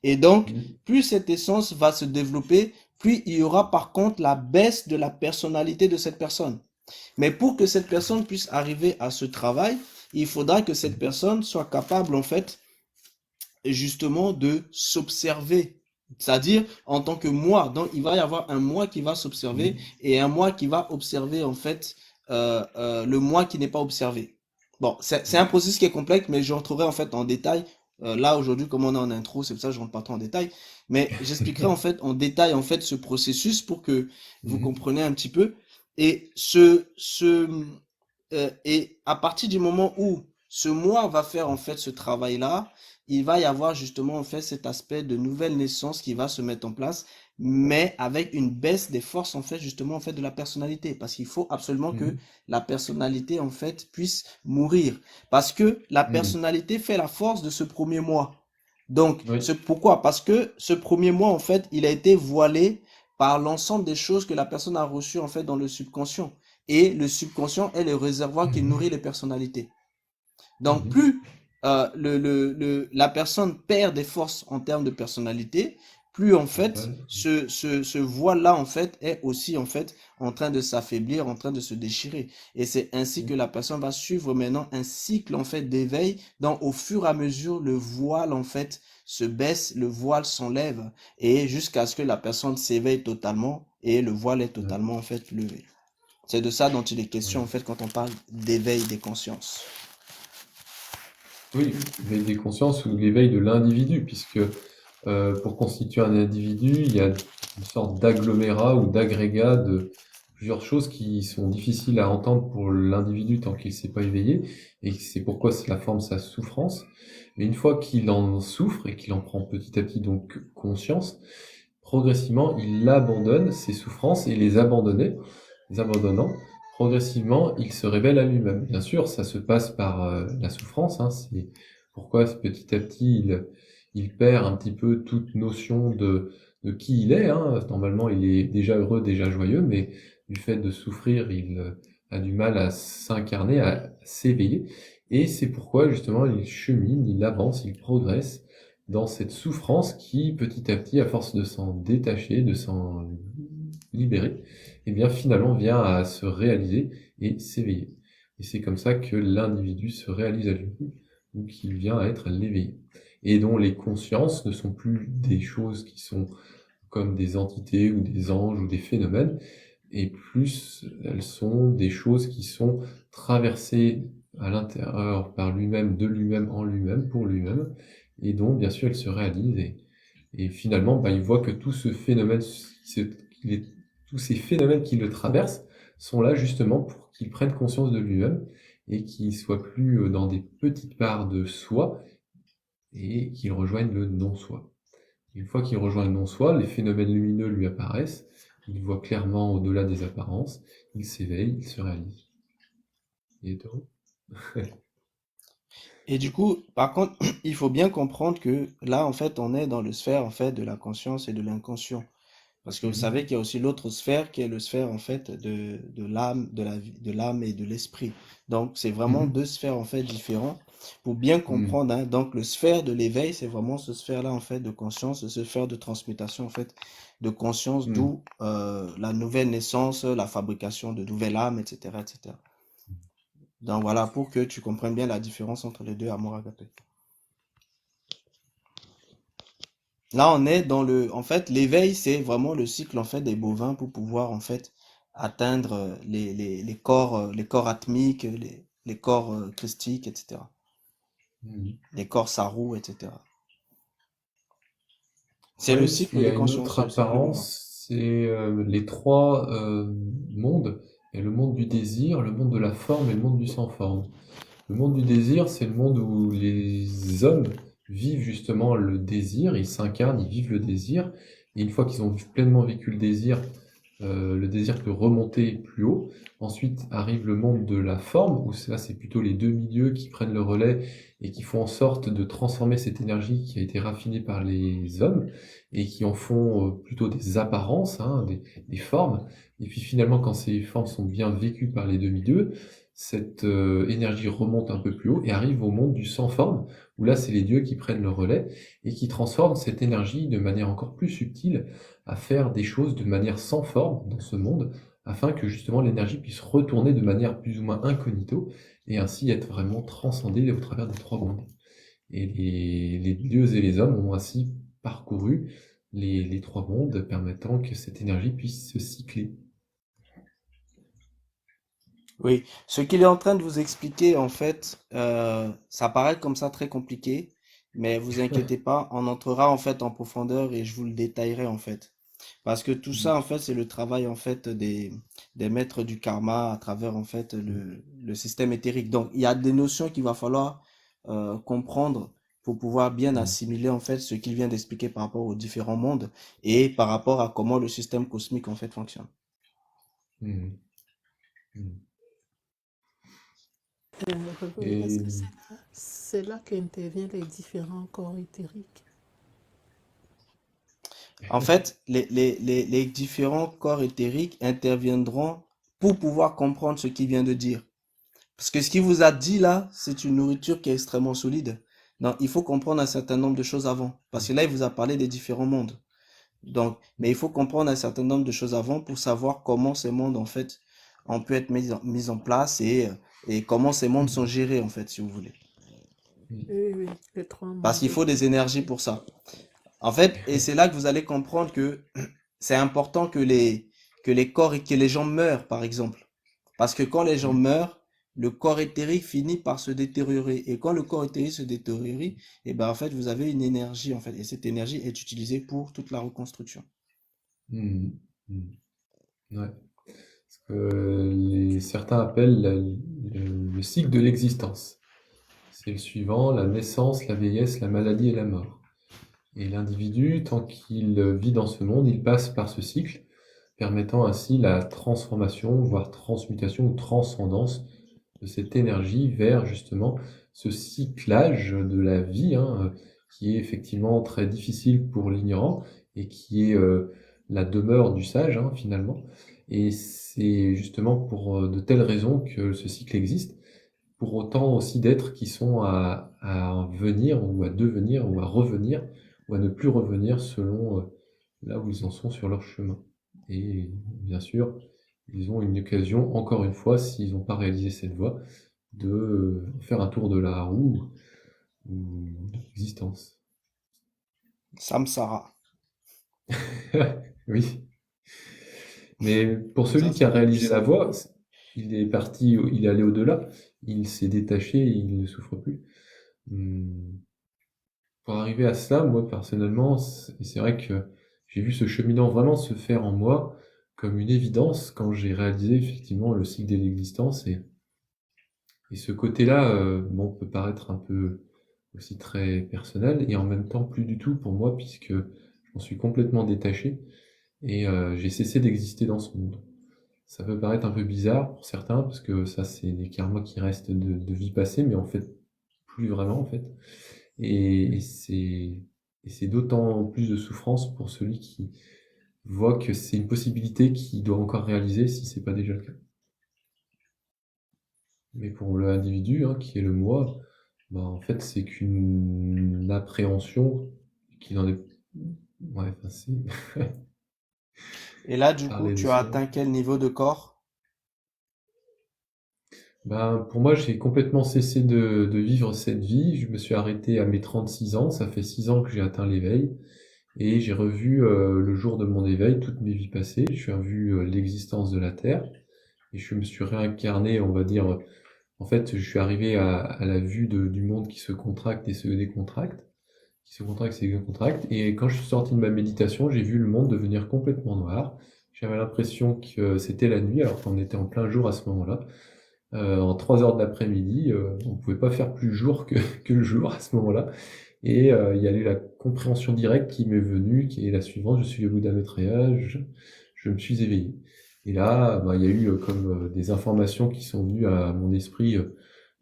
Et donc, Mm. plus cette essence va se développer, plus il y aura par contre la baisse de la personnalité de cette personne. Mais pour que cette personne puisse arriver à ce travail, il faudra que cette Mm. personne soit capable en fait justement de s'observer. C'est-à-dire en tant que moi. Donc il va y avoir un moi qui va s'observer Mm. et un moi qui va observer en fait le moi qui n'est pas observé. Bon, c'est un processus qui est complexe, mais je rentrerai en fait en détail. Là aujourd'hui, comme on est en intro, c'est pour ça que je rentre pas trop en détail. Mais j'expliquerai en fait en détail en fait ce processus pour que vous Mhm. compreniez un petit peu. Et et à partir du moment où ce mois va faire en fait ce travail-là, il va y avoir justement en fait cet aspect de nouvelle naissance qui va se mettre en place, mais avec une baisse des forces en fait justement en fait de la personnalité, parce qu'il faut absolument que Mhm. la personnalité en fait puisse mourir, parce que la Mhm. personnalité fait la force de ce premier mois. Donc, Oui. c'est pourquoi? Parce que ce premier mois, en fait, il a été voilé par l'ensemble des choses que la personne a reçues, en fait, dans le subconscient. Et le subconscient est le réservoir qui nourrit les personnalités. Donc, Mhm. plus la personne perd des forces en termes de personnalité, plus en fait, Mental. ce voile-là, en fait, est aussi en fait en train de s'affaiblir, en train de se déchirer. Et c'est ainsi que Mhm. la personne va suivre maintenant un cycle en fait d'éveil, dont au fur et à mesure, le voile en fait se baisse, le voile s'enlève, et jusqu'à ce que la personne s'éveille totalement et le voile est Ouais. totalement en fait levé. C'est de ça dont il est question Ouais. en fait quand on parle d'éveil des consciences. Oui, l'éveil des consciences ou l'éveil de l'individu, puisque pour constituer un individu, il y a une sorte d'agglomérat ou d'agrégat de plusieurs choses qui sont difficiles à entendre pour l'individu tant qu'il ne s'est pas éveillé, et c'est pourquoi cela forme sa souffrance. Mais une fois qu'il en souffre et qu'il en prend petit à petit donc conscience, progressivement, il abandonne ses souffrances et les abandonnant, progressivement, il se révèle à lui-même. Bien sûr, ça se passe par la souffrance, hein, c'est pourquoi petit à petit il perd un petit peu toute notion de qui il est, hein. Normalement, il est déjà heureux, déjà joyeux, mais du fait de souffrir, il a du mal à s'incarner, à s'éveiller. Et c'est pourquoi justement il chemine, il avance, il progresse dans cette souffrance qui, petit à petit, à force de s'en détacher, de s'en libérer, et bien finalement vient à se réaliser et s'éveiller. Et c'est comme ça que l'individu se réalise à lui, ou qu'il vient à être l'éveillé. Et dont les consciences ne sont plus des choses qui sont comme des entités ou des anges ou des phénomènes, et plus elles sont des choses qui sont traversées à l'intérieur par lui-même, de lui-même, en lui-même, pour lui-même, et dont bien sûr il se réalise et finalement bah, il voit que tout ce phénomène, tous ces phénomènes qui le traversent sont là justement pour qu'il prenne conscience de lui-même et qu'il soit plus dans des petites parts de soi et qu'il rejoigne le non-soi. Une fois qu'il rejoint le non-soi, les phénomènes lumineux lui apparaissent, il voit clairement au-delà des apparences, il s'éveille, il se réalise. Il est heureux. Et du coup, par contre, il faut bien comprendre que là, en fait, on est dans le sphère, en fait, de la conscience et de l'inconscient. Parce que vous savez Mhm. qu'il y a aussi l'autre sphère qui est le sphère, en fait, de l'âme, de la vie, de l'âme et de l'esprit. Donc, c'est vraiment Mhm. deux sphères, en fait, différentes pour bien Mhm. comprendre, hein. Donc, le sphère de l'éveil, c'est vraiment ce sphère-là, en fait, de conscience, ce sphère de transmutation, en fait, de conscience, Mhm. d'où la nouvelle naissance, la fabrication de nouvelles âmes, etc., etc. Donc, voilà, pour que tu comprennes bien la différence entre les deux amour agapé. Là, on est dans en fait, l'éveil, c'est vraiment le cycle, en fait, des bovins pour pouvoir, en fait, atteindre les corps atmiques, les corps christiques, etc. Mhm. Les corps sarou, etc. C'est le Ouais, cycle il y des a une consciences, autre c'est le cycle bovin. apparence, c'est les trois mondes. Il y a le monde du désir, le monde de la forme et le monde du sans forme. Le monde du désir, c'est le monde où les hommes vivent justement le désir, ils s'incarnent, ils vivent le désir, et une fois qu'ils ont pleinement vécu le désir peut remonter plus haut. Ensuite arrive le monde de la forme, où là c'est plutôt les deux milieux qui prennent le relais et qui font en sorte de transformer cette énergie qui a été raffinée par les hommes, et qui en font plutôt des apparences, hein, des formes. Et puis finalement, quand ces formes sont bien vécues par les deux milieux, cette énergie remonte un peu plus haut et arrive au monde du sans forme, où là c'est les dieux qui prennent le relais et qui transforment cette énergie de manière encore plus subtile à faire des choses de manière sans forme dans ce monde, afin que justement l'énergie puisse retourner de manière plus ou moins incognito et ainsi être vraiment transcendée au travers des trois mondes. Et les dieux et les hommes ont ainsi parcouru les trois mondes, permettant que cette énergie puisse se cycler. Oui, ce qu'il est en train de vous expliquer, en fait, ça paraît comme ça très compliqué, mais vous inquiétez pas, on entrera en fait en profondeur et je vous le détaillerai en fait. Parce que tout ça, en fait, c'est le travail, en fait, des maîtres du karma à travers, en fait, le système éthérique. Donc, il y a des notions qu'il va falloir comprendre pour pouvoir bien assimiler, en fait, ce qu'il vient d'expliquer par rapport aux différents mondes et par rapport à comment le système cosmique, en fait, fonctionne. Mhm. Mhm. Revo, est-ce Et que c'est là qu'interviennent les différents corps éthériques? En fait, les différents corps éthériques interviendront pour pouvoir comprendre ce qu'il vient de dire. Parce que ce qu'il vous a dit là, c'est une nourriture qui est extrêmement solide. Donc, il faut comprendre un certain nombre de choses avant. Parce que là, il vous a parlé des différents mondes. Donc, mais il faut comprendre un certain nombre de choses avant pour savoir comment ces mondes, en fait, ont pu être mis en place et comment ces mondes sont gérés, en fait, si vous voulez. Oui, oui, les trois Parce mondes. qu'il faut des énergies pour ça. En fait, et c'est là que vous allez comprendre que c'est important que les corps et que les gens meurent, par exemple. Parce que quand les gens meurent, le corps éthérique finit par se détériorer. Et quand le corps éthérique se détériore, et ben en fait, vous avez une énergie, en fait. Et cette énergie est utilisée pour toute la reconstruction. Mhm. Mhm. Ouais. Ce que certains appellent le cycle de l'existence. C'est le suivant, la naissance, la vieillesse, la maladie et la mort. Et l'individu, tant qu'il vit dans ce monde, il passe par ce cycle, permettant ainsi la transformation, voire transmutation ou transcendance de cette énergie vers justement ce cyclage de la vie, hein, qui est effectivement très difficile pour l'ignorant et qui est la demeure du sage, hein, finalement. Et c'est justement pour de telles raisons que ce cycle existe. Pour autant aussi d'êtres qui sont à venir ou à devenir ou à revenir ou à ne plus revenir selon là où ils en sont sur leur chemin. Et bien sûr, ils ont une occasion, encore une fois, s'ils n'ont pas réalisé cette voie, de faire un tour de la roue ou de l'existence. Samsara. Oui. Mais pour Donc ça, celui qui c'est a la réalisé la puissance. voie, il est parti, il est allé au-delà, il s'est détaché, il ne souffre plus. Hum, Pour arriver à cela, moi personnellement, c'est vrai que j'ai vu ce cheminement vraiment se faire en moi comme une évidence quand j'ai réalisé effectivement le cycle de l'existence et ce côté-là, bon, peut paraître un peu aussi très personnel et en même temps plus du tout pour moi puisque j'en suis complètement détaché et j'ai cessé d'exister dans ce monde. Ça peut paraître un peu bizarre pour certains parce que ça c'est des karmas qui restent de vie passée mais en fait plus vraiment en fait. Et c'est d'autant plus de souffrance pour celui qui voit que c'est une possibilité qu'il doit encore réaliser si c'est pas déjà le cas. Mais pour l'individu, hein, qui est le moi, bah, en fait, c'est qu'une appréhension qu'il en est. Ouais, enfin, c'est. Et là, du coup, Parler de tu as ça. atteint quel niveau de corps? Ben, pour moi, j'ai complètement cessé de vivre cette vie. Je me suis arrêté à mes 36 ans. Ça fait 6 ans que j'ai atteint l'éveil. Et j'ai revu le jour de mon éveil, toutes mes vies passées. J'ai revu l'existence de la Terre. Et je me suis réincarné, on va dire. En fait, je suis arrivé à la vue du monde qui se contracte et se décontracte. Qui se contracte et se décontracte. Et quand je suis sorti de ma méditation, j'ai vu le monde devenir complètement noir. J'avais l'impression que c'était la nuit, alors qu'on était en plein jour à ce moment-là. En 3 heures de l'après-midi, on ne pouvait pas faire plus jour que le jour à ce moment-là. Et il y a eu la compréhension directe qui m'est venue, qui est la suivante: je suis au bout d'un Maitreya, je me suis éveillé. Et là, bah, il y a eu comme des informations qui sont venues à mon esprit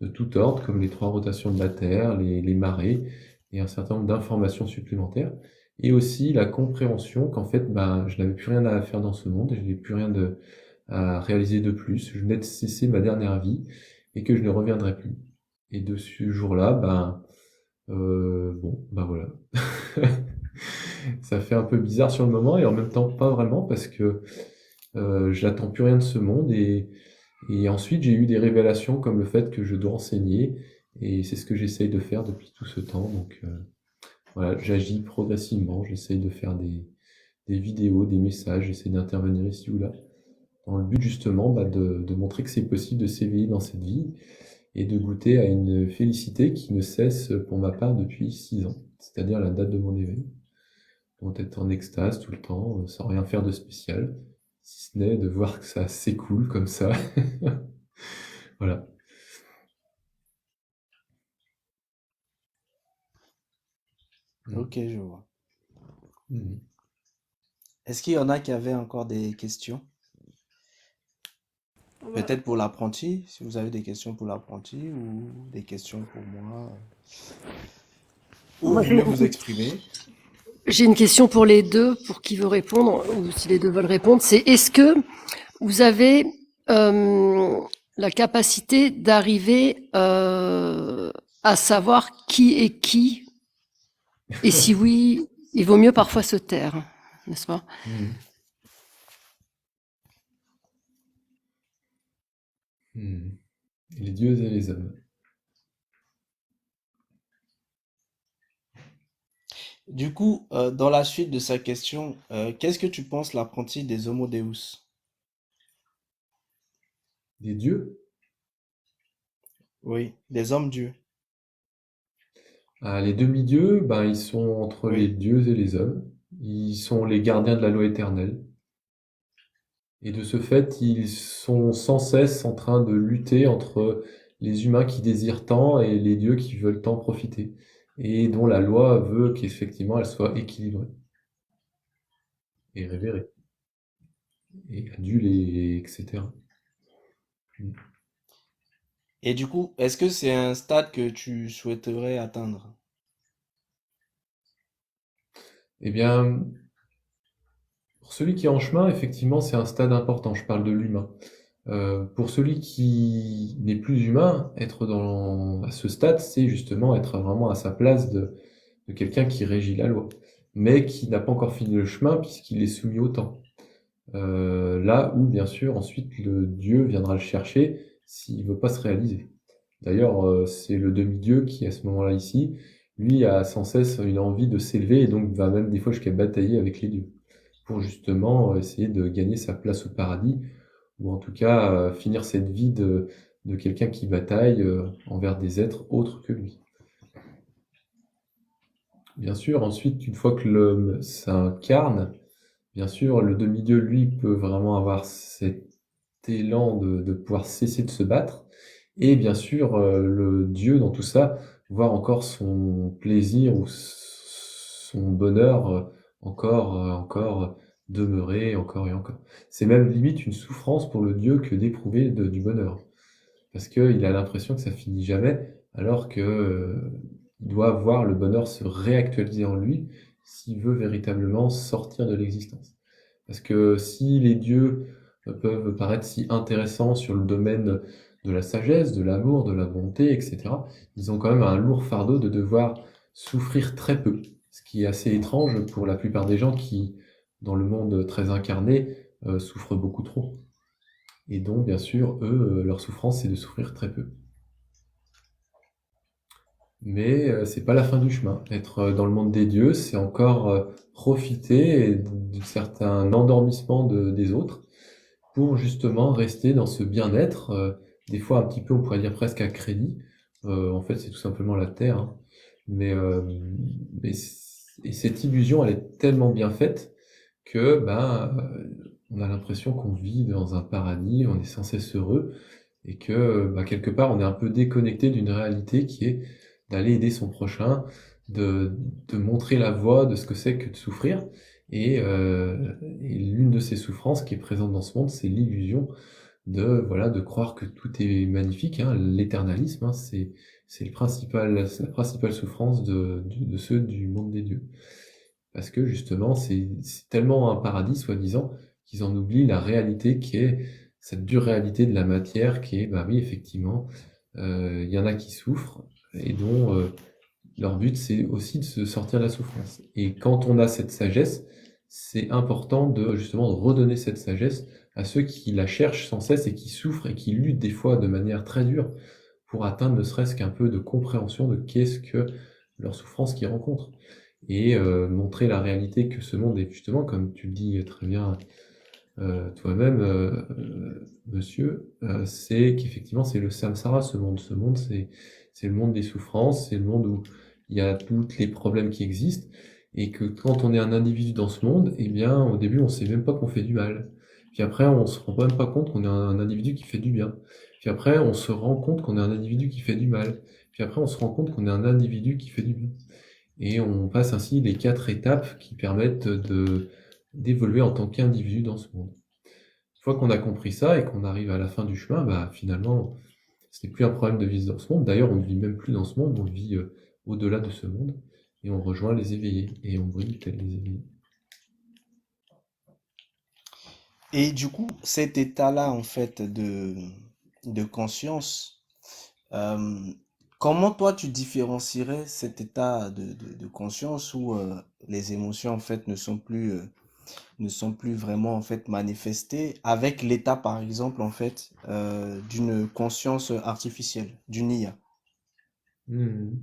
de tout ordre, comme les 3 rotations de la Terre, les marées, et un certain nombre d'informations supplémentaires. Et aussi la compréhension qu'en fait, bah, je n'avais plus rien à faire dans ce monde, je n'avais plus rien à réaliser de plus, je venais de cesser ma dernière vie, et que je ne reviendrai plus. Et de ce jour-là, ben, bon, bah voilà. Ça fait un peu bizarre sur le moment et en même temps pas vraiment parce que j'attends plus rien de ce monde et ensuite j'ai eu des révélations comme le fait que je dois enseigner et c'est ce que j'essaye de faire depuis tout ce temps. Donc voilà, j'agis progressivement, j'essaye de faire des vidéos, des messages, j'essaie d'intervenir ici ou là dans le but justement bah, de montrer que c'est possible de s'éveiller dans cette vie et de goûter à une félicité qui ne cesse pour ma part depuis 6 ans, c'est-à-dire la date de mon éveil. vont être en extase tout le temps, sans rien faire de spécial, si ce n'est de voir que ça s'écoule comme ça. Voilà. Ok, je vois. Mhm. Est-ce qu'il y en a qui avaient encore des questions? Voilà. Peut-être pour l'apprenti, si vous avez des questions pour l'apprenti ou des questions pour moi, ou Moi, vous voulez vous exprimer. j'ai une question pour les deux, pour qui veut répondre, ou si les deux veulent répondre. C'est est-ce que vous avez la capacité d'arriver à savoir qui est qui? Et si oui, il vaut mieux parfois se taire, n'est-ce pas? Mhm. Mhm. Les dieux et les hommes. Du coup, dans la suite de sa question, qu'est-ce que tu penses l'apprenti des Homo Deus? Des dieux? Oui, des hommes-dieux. Ah, les demi-dieux, ben, ils sont entre les Oui. dieux et les hommes. Ils sont les gardiens de la loi éternelle. Et de ce fait, ils sont sans cesse en train de lutter entre les humains qui désirent tant et les dieux qui veulent tant profiter. Et dont la loi veut qu'effectivement elle soit équilibrée et révérée et adulée, etc. Et du coup, est-ce que c'est un stade que tu souhaiterais atteindre? Eh bien, pour celui qui est en chemin, effectivement, c'est un stade important. Je parle de l'humain. Pour celui qui n'est plus humain, être à ce stade, c'est justement être vraiment à sa place de quelqu'un qui régit la loi, mais qui n'a pas encore fini le chemin puisqu'il est soumis au temps. Là où, bien sûr, ensuite, le Dieu viendra le chercher s'il veut pas se réaliser. D'ailleurs, c'est le demi-dieu qui, à ce moment-là ici, lui a sans cesse une envie de s'élever et donc va même des fois jusqu'à batailler avec les dieux pour justement essayer de gagner sa place au paradis ou en tout cas finir cette vie de quelqu'un qui bataille envers des êtres autres que lui. Bien sûr, ensuite, une fois que l'homme s'incarne, bien sûr, le demi-dieu, lui, peut vraiment avoir cet élan de pouvoir cesser de se battre. Et bien sûr, le dieu, dans tout ça, voir encore son plaisir ou son bonheur encore demeurer, encore et encore. C'est même limite une souffrance pour le dieu que d'éprouver du bonheur. Parce qu'il a l'impression que ça finit jamais, alors que il doit voir le bonheur se réactualiser en lui s'il veut véritablement sortir de l'existence. Parce que si les dieux peuvent paraître si intéressants sur le domaine de la sagesse, de l'amour, de la bonté, etc., ils ont quand même un lourd fardeau de devoir souffrir très peu. Ce qui est assez étrange pour la plupart des gens qui, dans le monde très incarné, souffrent beaucoup trop. Et donc, bien sûr, eux, leur souffrance, c'est de souffrir très peu. Mais c'est pas la fin du chemin. Être dans le monde des dieux, c'est encore profiter d'un certain endormissement des autres pour justement rester dans ce bien-être, des fois un petit peu, on pourrait dire presque à crédit. En fait, c'est tout simplement la terre, hein. Mais, et cette illusion, elle est tellement bien faite que on a l'impression qu'on vit dans un paradis, on est sans cesse heureux, et que quelque part, on est un peu déconnecté d'une réalité qui est d'aller aider son prochain, de montrer la voie de ce que c'est que de souffrir. Et l'une de ces souffrances qui est présente dans ce monde, c'est l'illusion de croire que tout est magnifique, hein. L'éternalisme, hein, c'est la principale souffrance de ceux du monde des dieux. Parce que justement, c'est tellement un paradis, soi-disant, qu'ils en oublient la réalité qui est cette dure réalité de la matière qui est, bah oui, effectivement, il y en a qui souffrent et dont leur but, c'est aussi de se sortir de la souffrance. Et quand on a cette sagesse, c'est important justement de redonner cette sagesse à ceux qui la cherchent sans cesse et qui souffrent et qui luttent des fois de manière très dure pour atteindre ne serait-ce qu'un peu de compréhension de qu'est-ce que leur souffrance qu'ils rencontrent. Et montrer la réalité que ce monde est justement, comme tu le dis très bien toi-même, monsieur, c'est qu'effectivement c'est le samsara, ce monde. Ce monde, c'est le monde des souffrances, c'est le monde où il y a tous les problèmes qui existent. Et que quand on est un individu dans ce monde, eh bien, au début, on sait même pas qu'on fait du mal. Puis après, on se rend même pas compte qu'on est un individu qui fait du bien. Puis après, on se rend compte qu'on est un individu qui fait du mal. Puis après, on se rend compte qu'on est un individu qui fait du bien. Et on passe ainsi les 4 étapes qui permettent d'évoluer en tant qu'individu dans ce monde. Une fois qu'on a compris ça et qu'on arrive à la fin du chemin, bah, finalement, ce n'est plus un problème de vivre dans ce monde. D'ailleurs, on ne vit même plus dans ce monde, on vit au-delà de ce monde. Et on rejoint les éveillés. Et on brille tels les éveillés. Et du coup, cet état-là, en fait, de conscience, euh, comment toi tu différencierais cet état de conscience où les émotions, en fait, ne sont plus vraiment, en fait, manifestées avec l'état, par exemple, en fait, d'une conscience artificielle, d'une IA? Hmm.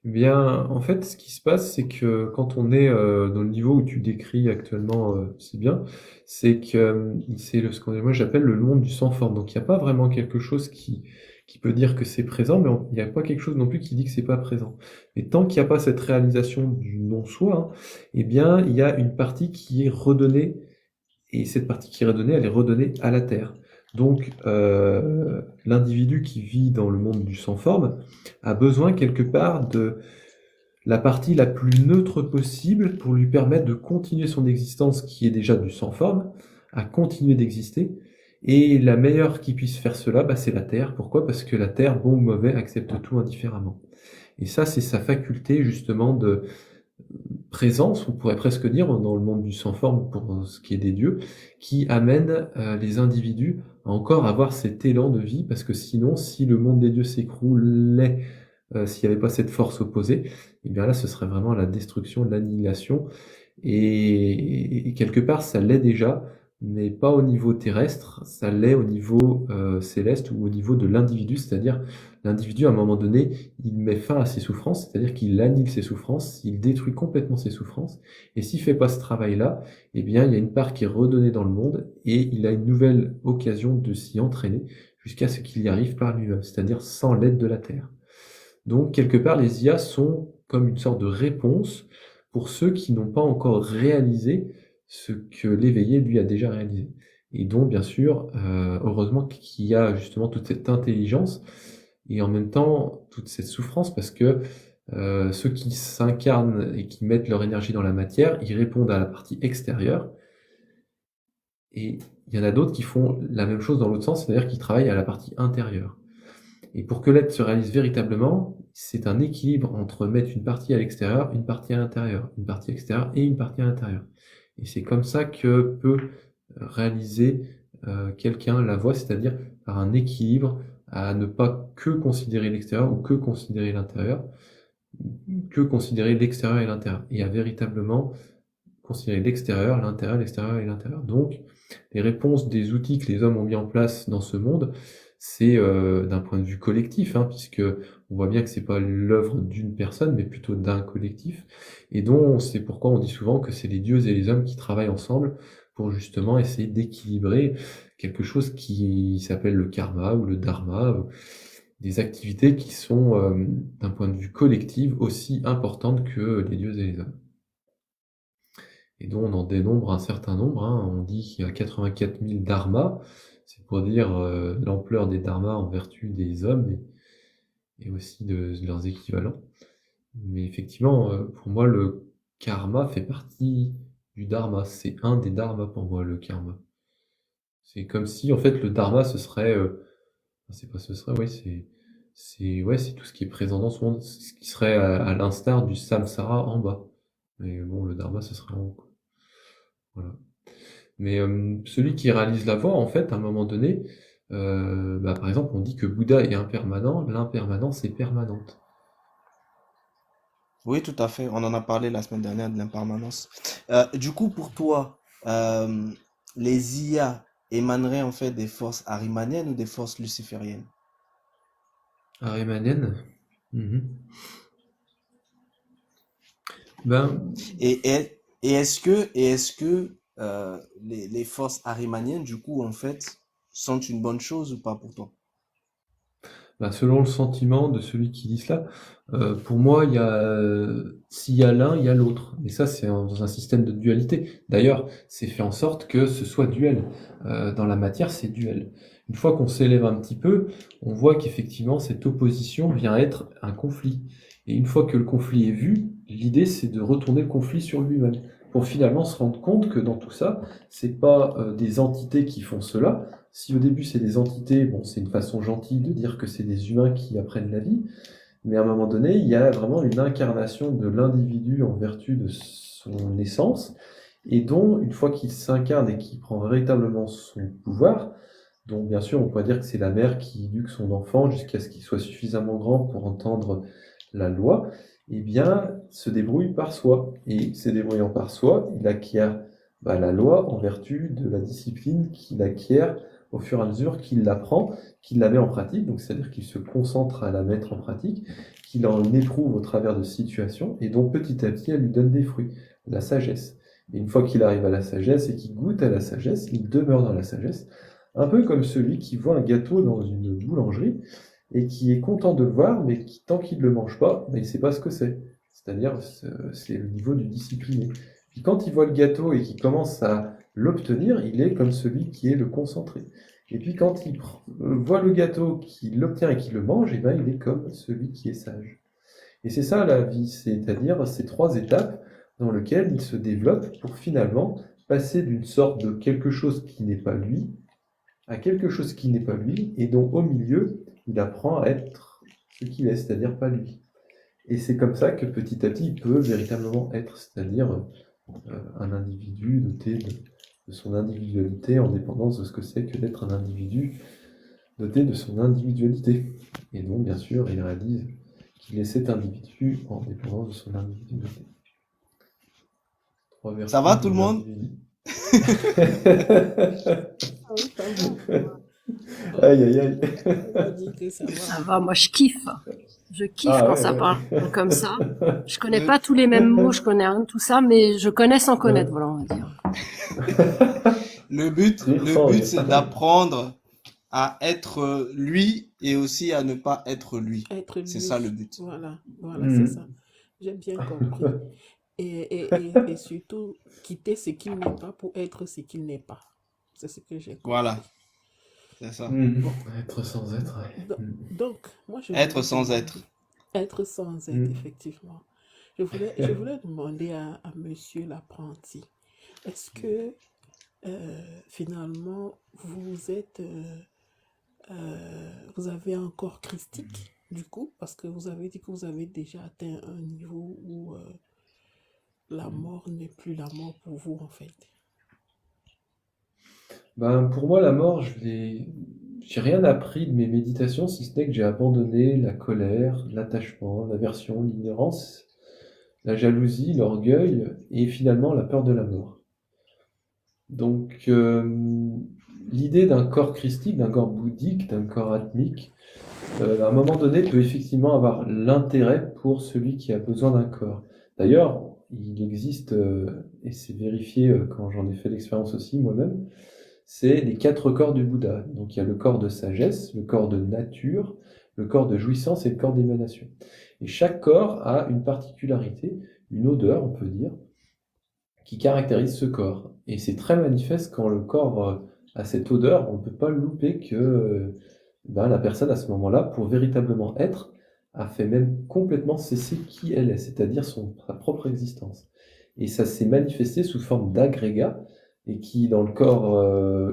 Eh bien, en fait, ce qui se passe, c'est que quand on est dans le niveau où tu décris actuellement si bien, c'est que c'est ce qu'on moi j'appelle le monde du sans forme. Donc, il n'y a pas vraiment quelque chose qui peut dire que c'est présent, mais il n'y a pas quelque chose non plus qui dit que c'est pas présent. Et tant qu'il n'y a pas cette réalisation du non-soi, hein, eh bien, il y a une partie qui est redonnée, et cette partie qui est redonnée, elle est redonnée à la Terre. Donc, l'individu qui vit dans le monde du sans forme a besoin quelque part de la partie la plus neutre possible pour lui permettre de continuer son existence qui est déjà du sans forme, à continuer d'exister. Et la meilleure qui puisse faire cela, bah, c'est la Terre. Pourquoi? Parce que la Terre, bon ou mauvais, accepte tout indifféremment. Et ça, c'est sa faculté justement de présence, on pourrait presque dire, dans le monde du sans forme pour ce qui est des dieux, qui amène les individus à encore avoir cet élan de vie, parce que sinon, si le monde des dieux s'écroulait, s'il n'y avait pas cette force opposée, et bien là, ce serait vraiment la destruction, l'annihilation, et quelque part, ça l'est déjà, mais pas au niveau terrestre, ça l'est au niveau céleste ou au niveau de l'individu, c'est-à-dire l'individu, à un moment donné, il met fin à ses souffrances, c'est-à-dire qu'il annihile ses souffrances, il détruit complètement ses souffrances, et s'il fait pas ce travail-là, eh bien, il y a une part qui est redonnée dans le monde, et il a une nouvelle occasion de s'y entraîner jusqu'à ce qu'il y arrive par lui-même, c'est-à-dire sans l'aide de la Terre. Donc, quelque part, les IA sont comme une sorte de réponse pour ceux qui n'ont pas encore réalisé ce que l'éveillé, lui, a déjà réalisé. Et donc, bien sûr, heureusement qu'il y a justement toute cette intelligence et en même temps toute cette souffrance, parce que ceux qui s'incarnent et qui mettent leur énergie dans la matière, ils répondent à la partie extérieure, et il y en a d'autres qui font la même chose dans l'autre sens, c'est-à-dire qui travaillent à la partie intérieure. Et pour que l'être se réalise véritablement, c'est un équilibre entre mettre une partie à l'extérieur, une partie à l'intérieur, une partie extérieure et une partie à l'intérieur. Et c'est comme ça que peut réaliser quelqu'un la voie, c'est-à-dire par un équilibre, à ne pas que considérer l'extérieur ou que considérer l'intérieur, que considérer l'extérieur et l'intérieur, et à véritablement considérer l'extérieur et l'intérieur. Donc, les réponses des outils que les hommes ont mis en place dans ce monde, c'est d'un point de vue collectif, hein, puisque on voit bien que c'est pas l'œuvre d'une personne, mais plutôt d'un collectif, et donc c'est pourquoi on dit souvent que c'est les dieux et les hommes qui travaillent ensemble pour justement essayer d'équilibrer quelque chose qui s'appelle le karma ou le dharma, des activités qui sont d'un point de vue collectif aussi importantes que les dieux et les hommes. Et dont on en dénombre un certain nombre, hein. On dit qu'il y a 84 000 dharmas, c'est pour dire l'ampleur des dharmas en vertu des hommes et aussi de leurs équivalents. Mais effectivement, pour moi, le karma fait partie du dharma. C'est un des dharmas pour moi, le karma. C'est comme si, en fait, le dharma, ce serait... c'est pas ce serait, oui, c'est tout ce qui est présent dans ce monde, ce qui serait à l'instar du samsara en bas. Mais bon, le dharma, ce serait en haut, quoi. Voilà. Mais celui qui réalise la voie, en fait, à un moment donné, par exemple, on dit que Bouddha est impermanent, l'impermanence est permanente. Oui, tout à fait. On en a parlé la semaine dernière de l'impermanence. Du coup, pour toi, les IA émaneraient en fait des forces arimaniennes ou des forces lucifériennes? Arimanien. Mhm. Ben, Et est-ce que les forces arimaniennes, du coup, en fait, sont une bonne chose ou pas pour toi? selon le sentiment de celui qui dit cela, pour moi, s'il y a l'un, il y a l'autre. Et ça, c'est dans un système de dualité. D'ailleurs, c'est fait en sorte que ce soit duel. Dans la matière, c'est duel. Une fois qu'on s'élève un petit peu, on voit qu'effectivement, cette opposition vient être un conflit. Et une fois que le conflit est vu, l'idée, c'est de retourner le conflit sur lui-même, pour finalement se rendre compte que dans tout ça, c'est pas des entités qui font cela. Si au début c'est des entités, bon, c'est une façon gentille de dire que c'est des humains qui apprennent la vie, mais à un moment donné, il y a vraiment une incarnation de l'individu en vertu de son essence, et dont, une fois qu'il s'incarne et qu'il prend véritablement son pouvoir, donc bien sûr on pourrait dire que c'est la mère qui éduque son enfant jusqu'à ce qu'il soit suffisamment grand pour entendre la loi, eh bien, se débrouille par soi. Et se débrouillant par soi, il acquiert la loi en vertu de la discipline qu'il acquiert au fur et à mesure qu'il l'apprend, qu'il la met en pratique, donc c'est-à-dire qu'il se concentre à la mettre en pratique, qu'il en éprouve au travers de situations, et donc petit à petit, elle lui donne des fruits, la sagesse. Et une fois qu'il arrive à la sagesse et qu'il goûte à la sagesse, il demeure dans la sagesse, un peu comme celui qui voit un gâteau dans une boulangerie, et qui est content de le voir, mais qui, tant qu'il ne le mange pas, il ne sait pas ce que c'est. C'est-à-dire, c'est le niveau du discipliné. Puis quand il voit le gâteau et qu'il commence à l'obtenir, il est comme celui qui est le concentré. Et puis quand il voit le gâteau, qu'il l'obtient et qu'il le mange, il est comme celui qui est sage. Et c'est ça la vie, c'est-à-dire ces trois étapes dans lesquelles il se développe pour finalement passer d'une sorte de quelque chose qui n'est pas lui à quelque chose qui n'est pas lui, et dont au milieu, il apprend à être ce qu'il est, c'est-à-dire pas lui. Et c'est comme ça que petit à petit, il peut véritablement être, c'est-à-dire un individu doté de son individualité en dépendance de ce que c'est que d'être un individu doté de son individualité. Et donc, bien sûr, il réalise qu'il est cet individu en dépendance de son individualité. Ça va tout le monde? Aïe, aïe, aïe. Ça va, moi je kiffe. Je kiffe quand ça parle comme ça. Je connais pas tous les mêmes mots, je connais rien de tout ça, mais je connais sans connaître, voilà, on va dire. Le but, c'est d'apprendre à être lui et aussi à ne pas être lui. C'est ça le but. Voilà, c'est ça. J'ai bien compris. Et surtout, quitter ce qu'il n'est pas pour être ce qu'il n'est pas. C'est ce que j'ai compris. Voilà. C'est ça. Bon. Être sans être. Donc, moi, être sans être. Être sans être, effectivement. Je voulais demander à monsieur l'apprenti, est-ce que finalement vous êtes, vous avez un corps christique du coup, parce que vous avez dit que vous avez déjà atteint un niveau où la mort n'est plus la mort pour vous en fait. Pour moi, la mort, j'ai rien appris de mes méditations, si ce n'est que j'ai abandonné la colère, l'attachement, l'aversion, l'ignorance, la jalousie, l'orgueil et finalement la peur de la mort. Donc, l'idée d'un corps christique, d'un corps bouddhique, d'un corps atmique, à un moment donné, peut effectivement avoir l'intérêt pour celui qui a besoin d'un corps. D'ailleurs, il existe, et c'est vérifié quand j'en ai fait l'expérience aussi moi-même, c'est les 4 corps du Bouddha. Donc il y a le corps de sagesse, le corps de nature, le corps de jouissance et le corps d'émanation. Et chaque corps a une particularité, une odeur, on peut dire, qui caractérise ce corps. Et c'est très manifeste quand le corps a cette odeur, on ne peut pas louper que la personne à ce moment-là, pour véritablement être, a fait même complètement cesser qui elle est, c'est-à-dire sa propre existence. Et ça s'est manifesté sous forme d'agrégat, et qui, dans le corps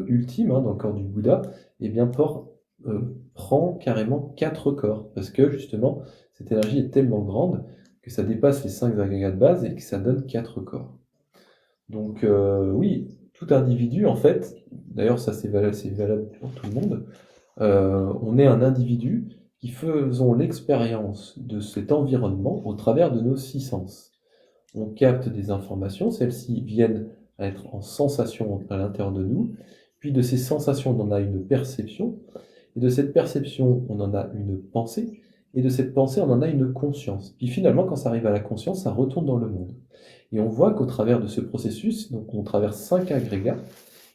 ultime, dans le corps du Bouddha, prend carrément 4 corps, parce que justement, cette énergie est tellement grande que ça dépasse les 5 agrégats de base et que ça donne 4 corps. Donc oui, tout individu, en fait, d'ailleurs ça c'est valable pour tout le monde, on est un individu qui faisons l'expérience de cet environnement au travers de nos 6 sens. On capte des informations, celles-ci viennent à être en sensation à l'intérieur de nous, puis de ces sensations on en a une perception, et de cette perception on en a une pensée, et de cette pensée on en a une conscience. Puis finalement quand ça arrive à la conscience, ça retourne dans le monde. Et on voit qu'au travers de ce processus, donc on traverse 5 agrégats,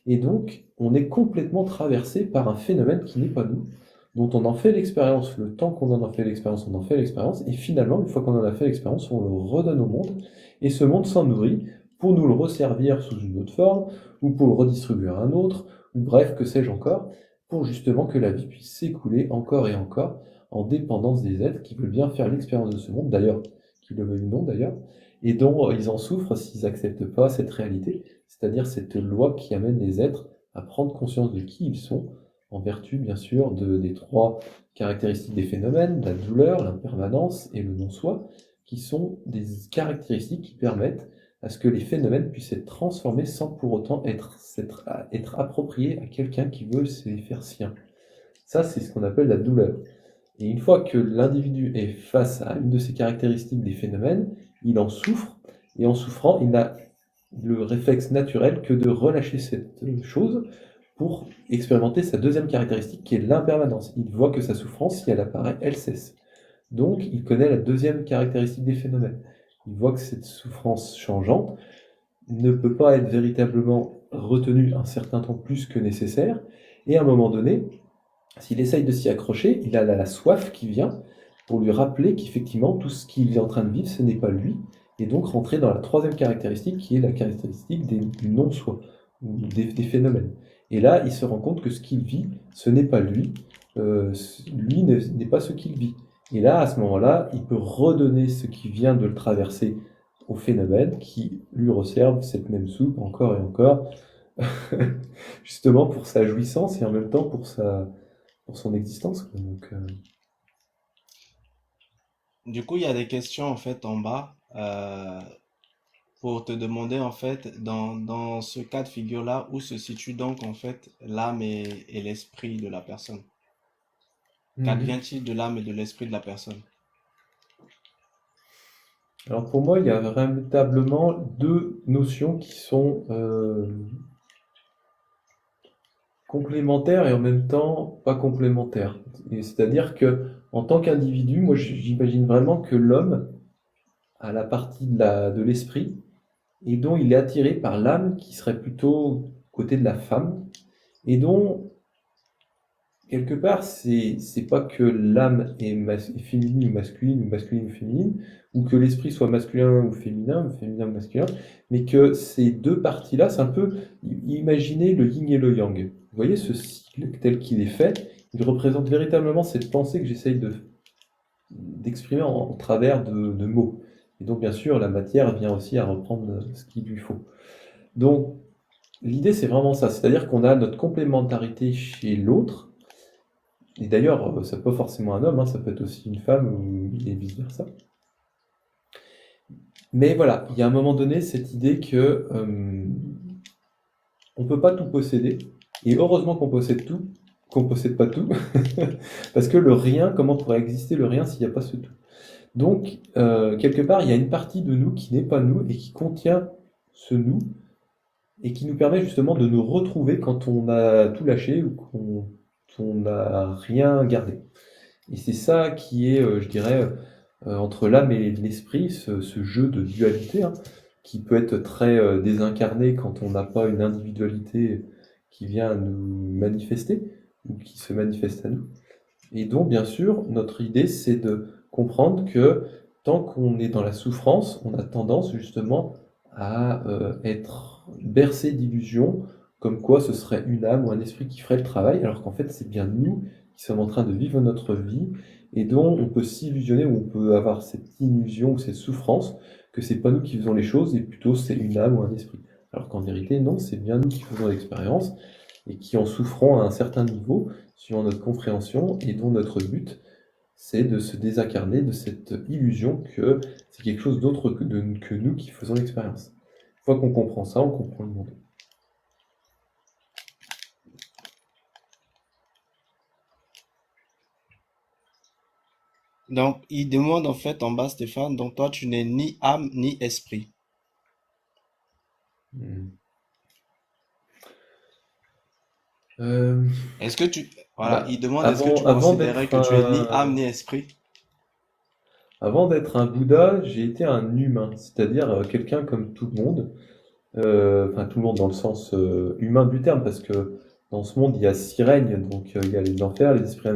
et donc on est complètement traversé par un phénomène qui n'est pas nous, dont on en fait l'expérience, le temps qu'on en a fait l'expérience, on en fait l'expérience, et finalement, une fois qu'on en a fait l'expérience, on le redonne au monde, et ce monde s'en nourrit pour nous le resservir sous une autre forme, ou pour le redistribuer à un autre, ou bref, que sais-je encore, pour justement que la vie puisse s'écouler encore et encore, en dépendance des êtres qui veulent bien faire l'expérience de ce monde, d'ailleurs, qu'ils le veuillent ou non d'ailleurs, et dont ils en souffrent s'ils n'acceptent pas cette réalité, c'est-à-dire cette loi qui amène les êtres à prendre conscience de qui ils sont, en vertu bien sûr des trois caractéristiques des phénomènes, la douleur, l'impermanence et le non-soi, qui sont des caractéristiques qui permettent à ce que les phénomènes puissent être transformés sans pour autant être appropriés à quelqu'un qui veut se les faire siens. Ça, c'est ce qu'on appelle la douleur. Et une fois que l'individu est face à une de ces caractéristiques des phénomènes, il en souffre, et en souffrant, il n'a le réflexe naturel que de relâcher cette chose pour expérimenter sa deuxième caractéristique qui est l'impermanence. Il voit que sa souffrance, si elle apparaît, elle cesse. Donc, il connaît la deuxième caractéristique des phénomènes. Il voit que cette souffrance changeante ne peut pas être véritablement retenue un certain temps plus que nécessaire, et à un moment donné, s'il essaye de s'y accrocher, il a la soif qui vient pour lui rappeler qu'effectivement, tout ce qu'il est en train de vivre, ce n'est pas lui, et donc rentrer dans la troisième caractéristique qui est la caractéristique du non-soi, ou des phénomènes. Et là, il se rend compte que ce qu'il vit, ce n'est pas lui, lui n'est pas ce qu'il vit. Et là, à ce moment-là, il peut redonner ce qui vient de le traverser au phénomène qui lui resserve cette même soupe encore et encore, justement pour sa jouissance et en même temps pour son existence. Donc, Du coup, il y a des questions en fait en bas pour te demander en fait dans ce cas de figure-là où se situe donc en fait l'âme et l'esprit de la personne. Qu'advient-il de l'âme et de l'esprit de la personne? Alors pour moi, il y a véritablement deux notions qui sont complémentaires et en même temps pas complémentaires. C'est-à-dire que en tant qu'individu, moi j'imagine vraiment que l'homme a la partie de l'esprit et dont il est attiré par l'âme qui serait plutôt côté de la femme et dont quelque part c'est pas que l'âme est féminine ou masculine ou féminine, ou que l'esprit soit masculin ou féminin ou masculin, mais que ces deux parties-là, c'est un peu, imaginez le yin et le yang. Vous voyez ce cycle tel qu'il est fait, il représente véritablement cette pensée que j'essaye d'exprimer en travers de mots. Et donc bien sûr, la matière vient aussi à reprendre ce qu'il lui faut. Donc l'idée c'est vraiment ça, c'est-à-dire qu'on a notre complémentarité chez l'autre, et d'ailleurs, ça peut pas forcément un homme, hein, ça peut être aussi une femme et vice-versa. Mais voilà, il y a un moment donné cette idée que on peut pas tout posséder, et heureusement qu'on possède tout, qu'on possède pas tout, parce que le rien, comment pourrait exister le rien s'il n'y a pas ce tout? Donc, quelque part, il y a une partie de nous qui n'est pas nous et qui contient ce nous, et qui nous permet justement de nous retrouver quand on a tout lâché ou qu'on n'a rien gardé. Et c'est ça qui est, je dirais, entre l'âme et l'esprit, ce jeu de dualité, hein, qui peut être très désincarné quand on n'a pas une individualité qui vient nous manifester, ou qui se manifeste à nous. Et donc, bien sûr, notre idée, c'est de comprendre que tant qu'on est dans la souffrance, on a tendance justement à être bercé d'illusions, comme quoi ce serait une âme ou un esprit qui ferait le travail, alors qu'en fait c'est bien nous qui sommes en train de vivre notre vie, et dont on peut s'illusionner, ou on peut avoir cette illusion ou cette souffrance, que c'est pas nous qui faisons les choses, et plutôt c'est une âme ou un esprit. Alors qu'en vérité, non, c'est bien nous qui faisons l'expérience, et qui en souffrons à un certain niveau, suivant notre compréhension, et dont notre but, c'est de se désincarner de cette illusion que c'est quelque chose d'autre que nous qui faisons l'expérience. Une fois qu'on comprend ça, on comprend le monde. Donc, il demande en fait en bas, Stéphane, donc toi, tu n'es ni âme ni esprit. Est-ce que tu... Voilà, il demande est-ce que tu considérais que tu es ni âme ni esprit? Avant d'être un Bouddha, j'ai été un humain, c'est-à-dire quelqu'un comme tout le monde. Enfin, tout le monde dans le sens humain du terme, parce que dans ce monde, il y a 6 règnes. Donc, il y a les enfers, les esprits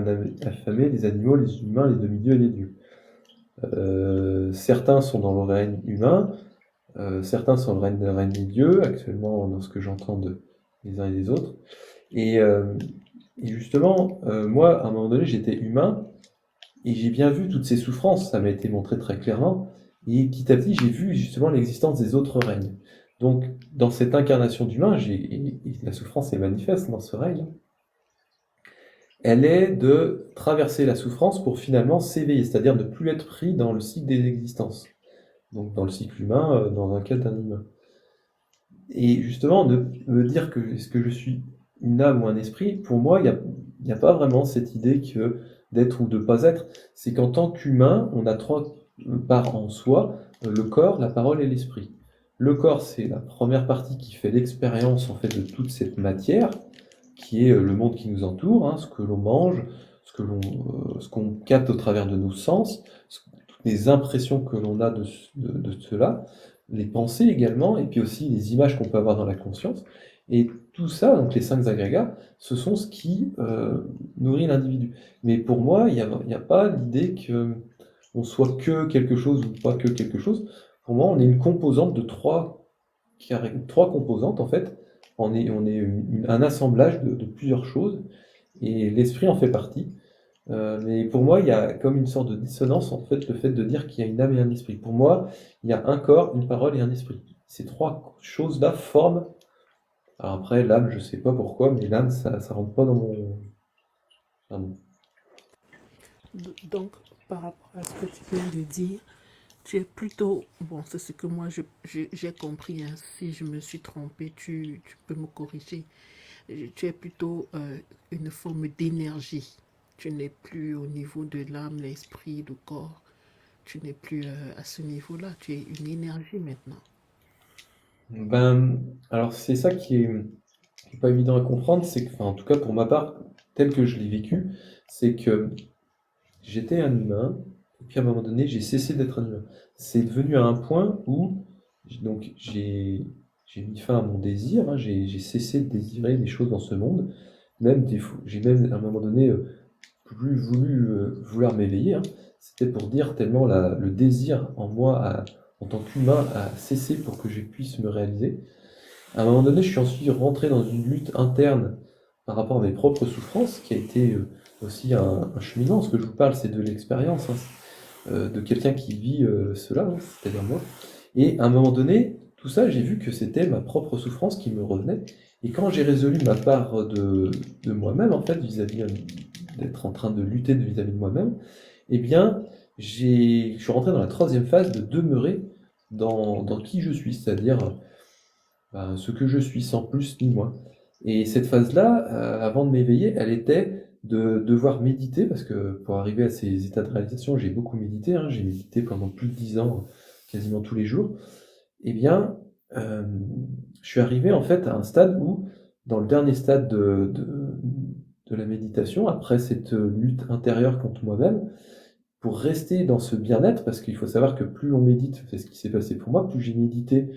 affamés, les animaux, les humains, les demi-dieux et les dieux. Certains sont dans le règne humain, certains sont dans le règne des dieux, actuellement, dans ce que j'entends des uns et des autres. Et justement, moi, à un moment donné, j'étais humain, et j'ai bien vu toutes ces souffrances, ça m'a été montré très clairement, et petit à petit, j'ai vu justement l'existence des autres règnes. Donc, dans cette incarnation d'humain, et la souffrance est manifeste dans ce règne, elle est de traverser la souffrance pour finalement s'éveiller, c'est-à-dire ne plus être pris dans le cycle des existences. Donc, dans le cycle humain, dans un cas d'un humain. Et justement, de me dire que est-ce que je suis une âme ou un esprit, pour moi, il n'y a pas vraiment cette idée que d'être ou de pas être. C'est qu'en tant qu'humain, on a 3 parts en soi, le corps, la parole et l'esprit. Le corps, c'est la première partie qui fait l'expérience en fait de toute cette matière, qui est le monde qui nous entoure, hein, ce que l'on mange, ce qu'on capte au travers de nos sens, toutes les impressions que l'on a de cela, les pensées également, et puis aussi les images qu'on peut avoir dans la conscience. Et tout ça, donc les 5 agrégats, ce sont ce qui nourrit l'individu. Mais pour moi, il n'y a pas l'idée qu'on soit que quelque chose ou pas que quelque chose. Pour moi, on est une composante de 3 composantes, en fait. On est un assemblage de plusieurs choses, et l'esprit en fait partie. Mais pour moi, il y a comme une sorte de dissonance, en fait, le fait de dire qu'il y a une âme et un esprit. Pour moi, il y a un corps, une parole et un esprit. Ces 3 choses-là forment. Alors après, l'âme, je sais pas pourquoi, mais l'âme, ça rentre pas dans mon... Pardon. Donc, par rapport à ce que tu viens de dire, tu es plutôt, bon, c'est ce que moi j'ai compris, hein. Si je me suis trompée, tu peux me corriger. Tu es plutôt une forme d'énergie. Tu n'es plus au niveau de l'âme, l'esprit, le corps. Tu n'es plus à ce niveau-là. Tu es une énergie maintenant. Ben, alors c'est ça qui est pas évident à comprendre, c'est que, enfin, en tout cas pour ma part, tel que je l'ai vécu, c'est que j'étais un humain, et puis à un moment donné, j'ai cessé d'être un humain. C'est devenu à un point où donc j'ai mis fin à mon désir, hein, j'ai cessé de désirer des choses dans ce monde, même j'ai même à un moment donné plus voulu vouloir m'éveiller, hein. C'était pour dire tellement le désir en moi en tant qu'humain a cessé pour que je puisse me réaliser. À un moment donné, je suis ensuite rentré dans une lutte interne par rapport à mes propres souffrances, qui a été aussi un cheminement. Ce que je vous parle, c'est de l'expérience, hein, de quelqu'un qui vit cela, hein, c'est-à-dire moi. Et à un moment donné, tout ça, j'ai vu que c'était ma propre souffrance qui me revenait. Et quand j'ai résolu ma part de moi-même, en fait, vis-à-vis d'être en train de lutter vis-à-vis de moi-même, eh bien, je suis rentré dans la 3e phase de demeurer dans qui je suis, c'est-à-dire ce que je suis, sans plus ni moins. Et cette phase-là, avant de m'éveiller, elle était de devoir méditer, parce que pour arriver à ces états de réalisation, j'ai beaucoup médité, hein, j'ai médité pendant plus de 10 ans, quasiment tous les jours. Eh bien, je suis arrivé en fait à un stade où, dans le dernier stade de la méditation, après cette lutte intérieure contre moi-même, pour rester dans ce bien-être, parce qu'il faut savoir que plus on médite, c'est ce qui s'est passé pour moi, plus j'ai médité,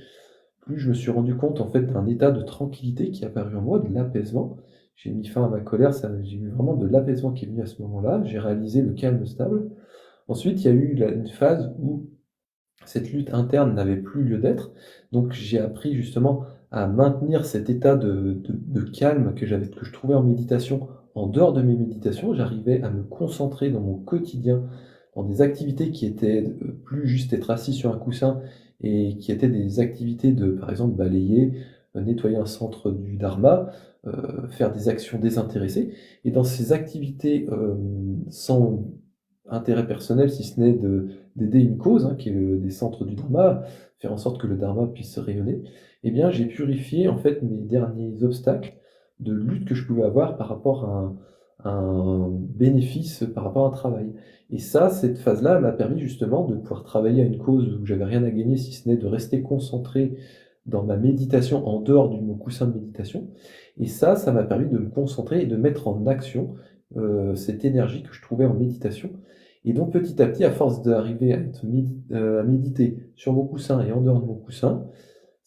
plus je me suis rendu compte en fait d'un état de tranquillité qui est apparu en moi, de l'apaisement. J'ai mis fin à ma colère, j'ai eu vraiment de l'apaisement qui est venu à ce moment-là, j'ai réalisé le calme stable. Ensuite, il y a eu une phase où cette lutte interne n'avait plus lieu d'être, donc j'ai appris justement à maintenir cet état de calme que je trouvais en méditation. En dehors de mes méditations, j'arrivais à me concentrer dans mon quotidien, dans des activités qui étaient plus juste être assis sur un coussin, et qui étaient des activités de, par exemple, balayer, nettoyer un centre du Dharma, faire des actions désintéressées. Et dans ces activités sans intérêt personnel, si ce n'est d'aider une cause, hein, qui est des centres du Dharma, faire en sorte que le Dharma puisse rayonner, eh bien, j'ai purifié en fait mes derniers obstacles de lutte que je pouvais avoir par rapport à un bénéfice, par rapport à un travail. Et ça, cette phase-là m'a permis justement de pouvoir travailler à une cause où j'avais rien à gagner, si ce n'est de rester concentré dans ma méditation en dehors de mon coussin de méditation. Et ça m'a permis de me concentrer et de mettre en action cette énergie que je trouvais en méditation. Et donc petit à petit, à force d'arriver à méditer sur mon coussin et en dehors de mon coussin,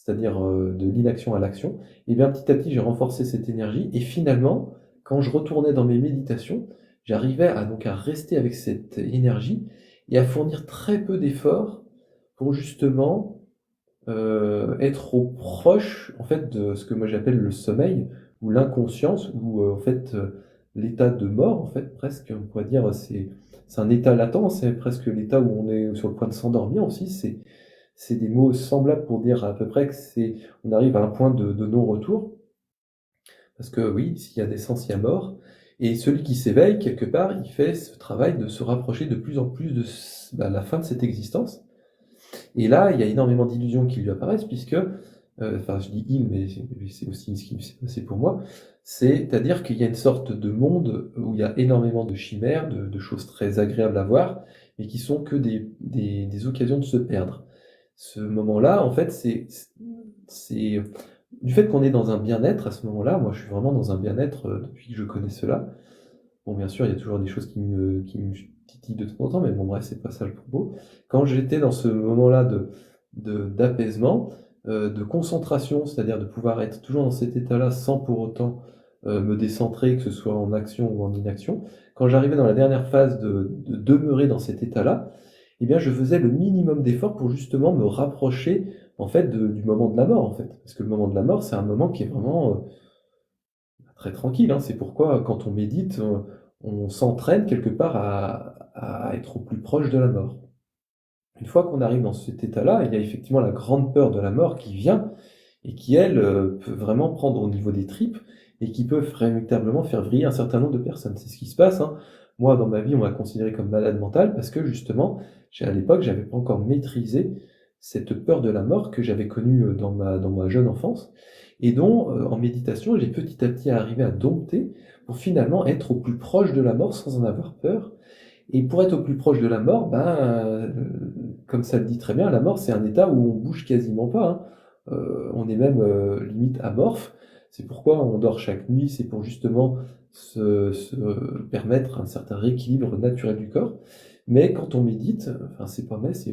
c'est-à-dire de l'inaction à l'action, et bien petit à petit j'ai renforcé cette énergie, et finalement, quand je retournais dans mes méditations, j'arrivais donc à rester avec cette énergie et à fournir très peu d'efforts pour justement être au proche en fait de ce que moi j'appelle le sommeil ou l'inconscience ou en fait l'état de mort en fait presque on pourrait dire c'est un état latent, c'est presque l'état où on est sur le point de s'endormir aussi, c'est des mots semblables pour dire à peu près que on arrive à un point de non-retour, parce que oui, s'il y a naissance, il y a mort, et celui qui s'éveille quelque part, il fait ce travail de se rapprocher de plus en plus de la fin de cette existence. Et là, il y a énormément d'illusions qui lui apparaissent, puisque, enfin je dis il, mais c'est aussi ce qui s'est passé pour moi, c'est-à-dire qu'il y a une sorte de monde où il y a énormément de chimères, de choses très agréables à voir, mais qui sont que des occasions de se perdre. Ce moment-là, en fait, c'est du fait qu'on est dans un bien-être à ce moment-là, moi je suis vraiment dans un bien-être depuis que je connais cela. Bon, bien sûr, il y a toujours des choses qui me titillent de temps en temps, mais bon, bref, c'est pas ça le propos. Quand j'étais dans ce moment-là d'apaisement, de concentration, c'est-à-dire de pouvoir être toujours dans cet état-là sans pour autant me décentrer, que ce soit en action ou en inaction, quand j'arrivais dans la dernière phase de demeurer dans cet état-là, eh bien, je faisais le minimum d'efforts pour justement me rapprocher, en fait, du moment de la mort, en fait. Parce que le moment de la mort, c'est un moment qui est vraiment très tranquille, hein. C'est pourquoi, quand on médite, on s'entraîne quelque part à être au plus proche de la mort. Une fois qu'on arrive dans cet état-là, il y a effectivement la grande peur de la mort qui vient et qui, elle, peut vraiment prendre au niveau des tripes et qui peut véritablement faire vriller un certain nombre de personnes. C'est ce qui se passe, hein. Moi, dans ma vie, on m'a considéré comme malade mental parce que, justement, à l'époque, j'avais pas encore maîtrisé cette peur de la mort que j'avais connue dans ma jeune enfance et dont, en méditation, j'ai petit à petit arrivé à dompter pour finalement être au plus proche de la mort sans en avoir peur. Et pour être au plus proche de la mort, comme ça le dit très bien, la mort, c'est un état où on bouge quasiment pas, hein. On est même limite amorphe. C'est pourquoi on dort chaque nuit, c'est pour justement se permettre un certain rééquilibre naturel du corps. Mais quand on médite, enfin c'est pas mais, c'est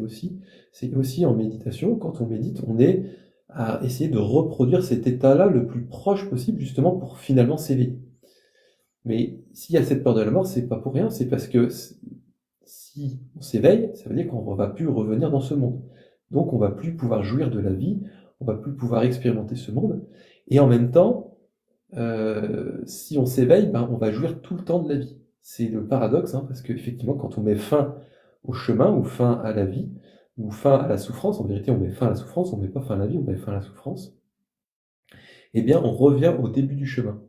aussi en méditation, quand on médite, on est à essayer de reproduire cet état-là le plus proche possible, justement pour finalement s'éveiller. Mais s'il y a cette peur de la mort, c'est pas pour rien, c'est parce que si on s'éveille, ça veut dire qu'on ne va plus revenir dans ce monde. Donc on va plus pouvoir jouir de la vie, on va plus pouvoir expérimenter ce monde, et en même temps, si on s'éveille, on va jouir tout le temps de la vie. C'est le paradoxe, hein, parce qu'effectivement, quand on met fin au chemin, ou fin à la vie, ou fin à la souffrance, en vérité on met fin à la souffrance, on met pas fin à la vie, on met fin à la souffrance, eh bien on revient au début du chemin.